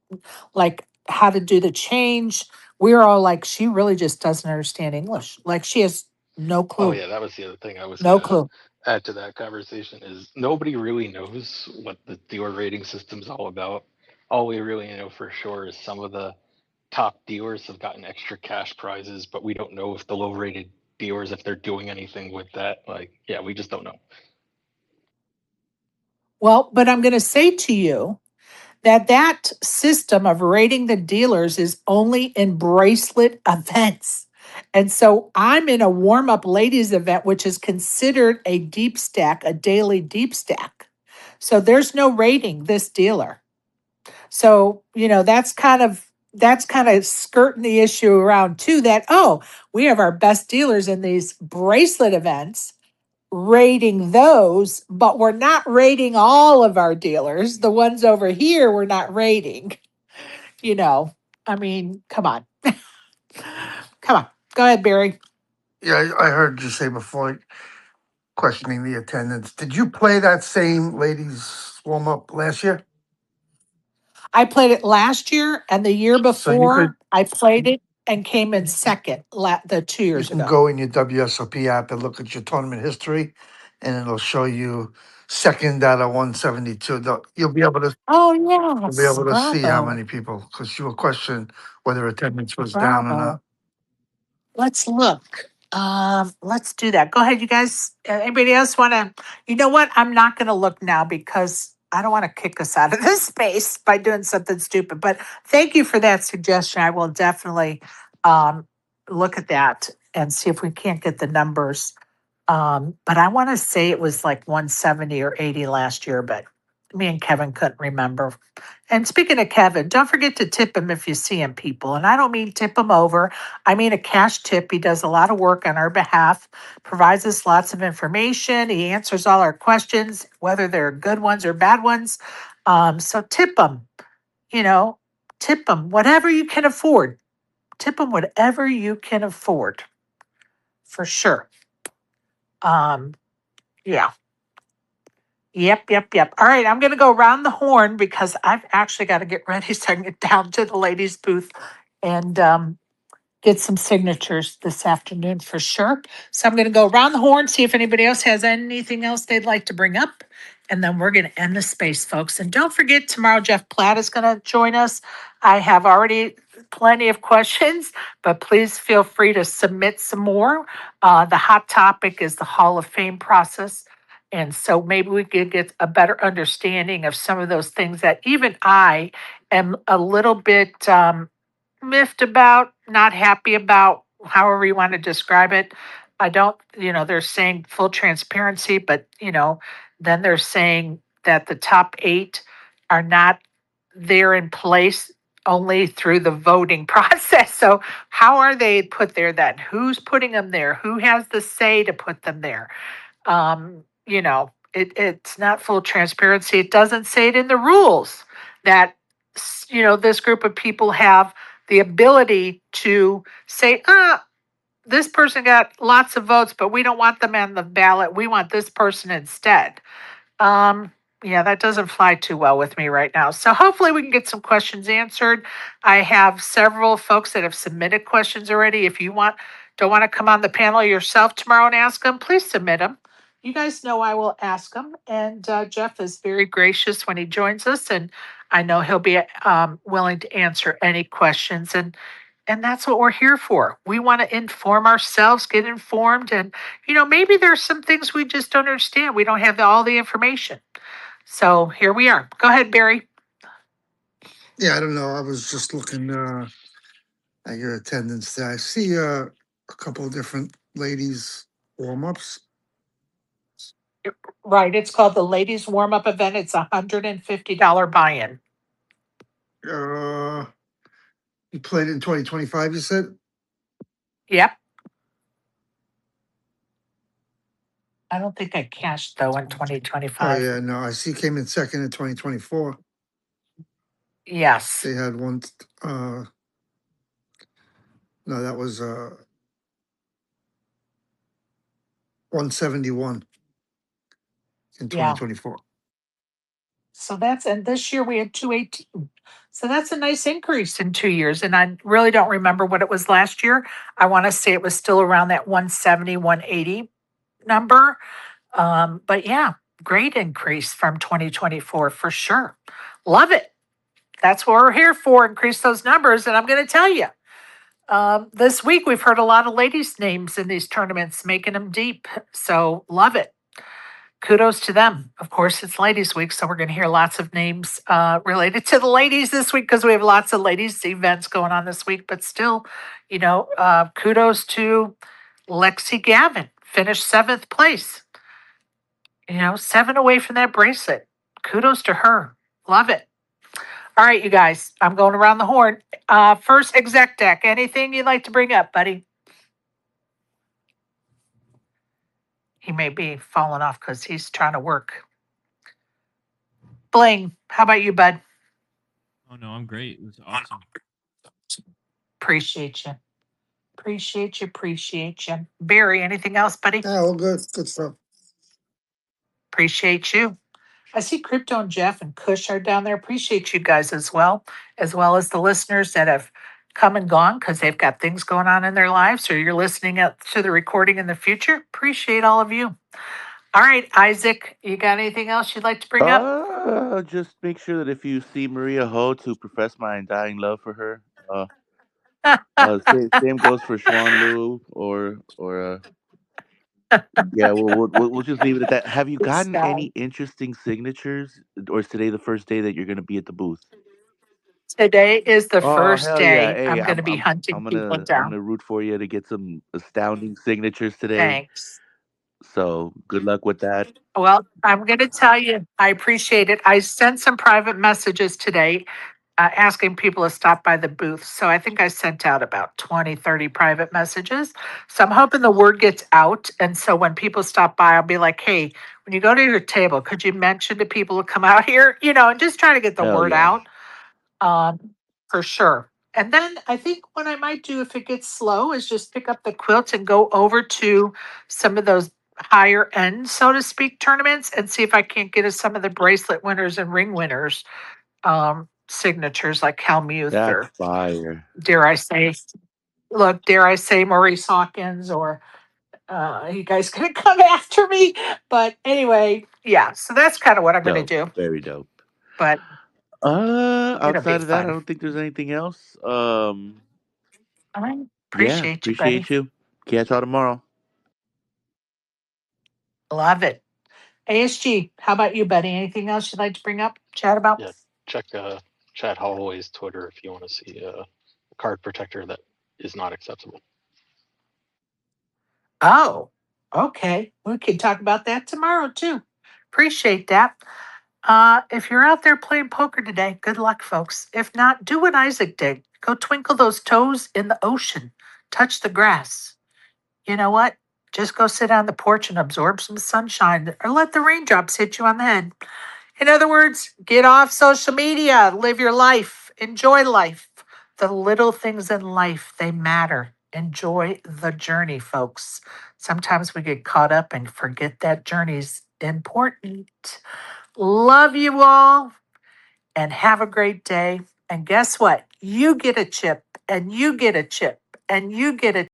like how to do the change. We were all like, she really just doesn't understand English. Like she has no Oh clue, yeah, that was the other thing I was no gonna clue. add to that conversation is nobody really knows what the dealer rating system's all about. All we really know for sure is some of the top dealers have gotten extra cash prizes, but we don't know if the low rated dealers, if they're doing anything with that. Like, yeah, we just don't know. Well, but I'm going to say to you that system of rating the dealers is only in bracelet events. And so I'm in a warm up ladies event, which is considered a deep stack, a daily deep stack. So there's no rating this dealer. So, that's kind of skirting the issue around too that, oh, we have our best dealers in these bracelet events rating those, but we're not rating all of our dealers. The ones over here, we're not rating. You know, I mean, come on. Come on. Go ahead, Barry. Yeah, I heard you say before questioning the attendance. Did you play that same ladies warm up last year? I played it last year and the year So you could before I played it and came in second the 2 you years can ago. go in your WSOP app and look at your tournament history, and it'll show you second out of 172. You'll be able to Oh, you'll be yes. able to see how Bravo. many people, because you will question whether attendance was down or Bravo. not. Let's look. Let's do that. Go ahead, you guys. Anybody else want to? You know what? I'm not going to look now because I don't want to kick us out of this space by doing something stupid. But thank you for that suggestion. I will definitely um, look at that and see if we can't get the numbers. But I want to say it was like 170 or 80 last year, but me and Kevin couldn't remember. And speaking of Kevin, don't forget to tip him if you see him, people. And I don't mean tip him over. I mean a cash tip. He does a lot of work on our behalf, provides us lots of information. He answers all our questions, whether they're good ones or bad ones. So tip him, you know, tip him whatever you can afford. Tip him whatever you can afford, for sure. Um, yeah. Yep. All right, I'm going to go around the horn because I've actually got to get ready so I can get down to the ladies' booth and get some signatures this afternoon for sure. So I'm going to go around the horn, see if anybody else has anything else they'd like to bring up. And then we're going to end the space, folks. And don't forget, tomorrow Jeff Platt is going to join us. I have already plenty of questions, but please feel free to submit some more. The hot topic is the Hall of Fame process. And so maybe we could get a better understanding of some of those things that even I am a little bit miffed about, not happy about, however you want to describe it. I don't, they're saying full transparency, but, then they're saying that the top eight are not there in place only through the voting process. So, how are they put there then? Who's putting them there? Who has the say to put them there? It's not full transparency. It doesn't say it in the rules that this group of people have the ability to say, this person got lots of votes, but we don't want them on the ballot. We want this person instead. Um, yeah, that doesn't fly too well with me right now. So hopefully we can get some questions answered. I have several folks that have submitted questions already. If you don't want to come on the panel yourself tomorrow and ask them, please submit them. You guys know I will ask them. And Jeff is very gracious when he joins us, and I know he'll be willing to answer any questions. And that's what we're here for. We want to inform ourselves, get informed, and maybe there's some things we just don't understand. We don't have all the information. So here we are. Go ahead, Barry. Yeah, I don't know. I was just looking at your attendance there. I see a couple of different ladies warm ups. Right. It's called the ladies warm up event. It's $150 buy-in. Uh, You played in 2025, you said? Yep. I don't think I cashed though in Oh 2025. yeah, no, I see. Came in second in 2024. Yes. They had one. No, that was 171 in Yeah. 2024. So and this year we had 218. So that's a nice increase in 2 years. And I really don't remember what it was last year. I want to say it was still around that 170, 180 number. But yeah, great increase from 2024 for sure. Love it. That's what we're here for, increase those numbers. And I'm going to tell you, this week we've heard a lot of ladies' names in these tournaments, making them deep. So love it. Kudos to them. Of course, it's Ladies' Week, so we're going to hear lots of names related to the ladies this week because we have lots of ladies' events going on this week. But still, kudos to Lexi Gavin, finished 7th place. 7 away from that bracelet. Kudos to her. Love it. All right, you guys, I'm going around the horn. First exec deck. Anything you'd like to bring up, buddy? He may be falling off because he's trying to work. Bling, how about you, bud? Oh no, I'm great. It was awesome. Appreciate you. Appreciate you. Barry, anything else, buddy? Yeah, all good. Good stuff. Appreciate you. I see Crypto and Jeff and Kush are down there. Appreciate you guys as well as the listeners that have come and gone because they've got things going on in their lives, or you're listening to the recording in the future. Appreciate all of you. All right, Isaac, you got anything else you'd like to bring up? Just make sure that if you see Maria Ho, to profess my undying love for her. Same goes for Xuan Lu or yeah. We'll just leave it at that. Have you Good gotten stuff. any interesting signatures, or is today the first day that you're going to be at the booth? Today is the Oh first hell yeah! day Hey, I'm going to be hunting people I'm down. gonna root for you to get some astounding signatures today. Thanks. So good luck with that. Well, I'm going to tell you, I appreciate it. I sent some private messages today asking people to stop by the booth. So I think I sent out about 20, 30 private messages. So I'm hoping the word gets out. And so when people stop by, I'll be like, hey, when you go to your table, could you mention to people to come out here? And just try to get the Hell word yeah! out for sure. And then I think what I might do if it gets slow is just pick up the quilt and go over to some of those higher end, so to speak, tournaments and see if I can't get us some of the bracelet winners and ring winners signatures like Helmuth That's or fire. dare I say, Maurice Hawkins or you guys gonna come after me. But anyway, yeah, so that's kind of what I'm gonna Dope. do. Very dope. But it'll be Outside of that, I fun. don't think there's anything else. All right. Yeah, Appreciate you, buddy. appreciate you. Catch y'all tomorrow. Love it. ASG, how about you, buddy? Anything else you'd like to bring up, chat about? Yeah, check Chad Holloway's Twitter if you want to see a card protector that is not acceptable. Oh, okay. We can talk about that tomorrow too. Appreciate that. If you're out there playing poker today, good luck, folks. If not, do what Isaac did. Go twinkle those toes in the ocean. Touch the grass. You know what? Just go sit on the porch and absorb some sunshine or let the raindrops hit you on the head. In other words, get off social media, live your life, enjoy life. The little things in life, they matter. Enjoy the journey, folks. Sometimes we get caught up and forget that journey's important. Love you all and have a great day. And guess what? You get a chip, and you get a chip, and you get a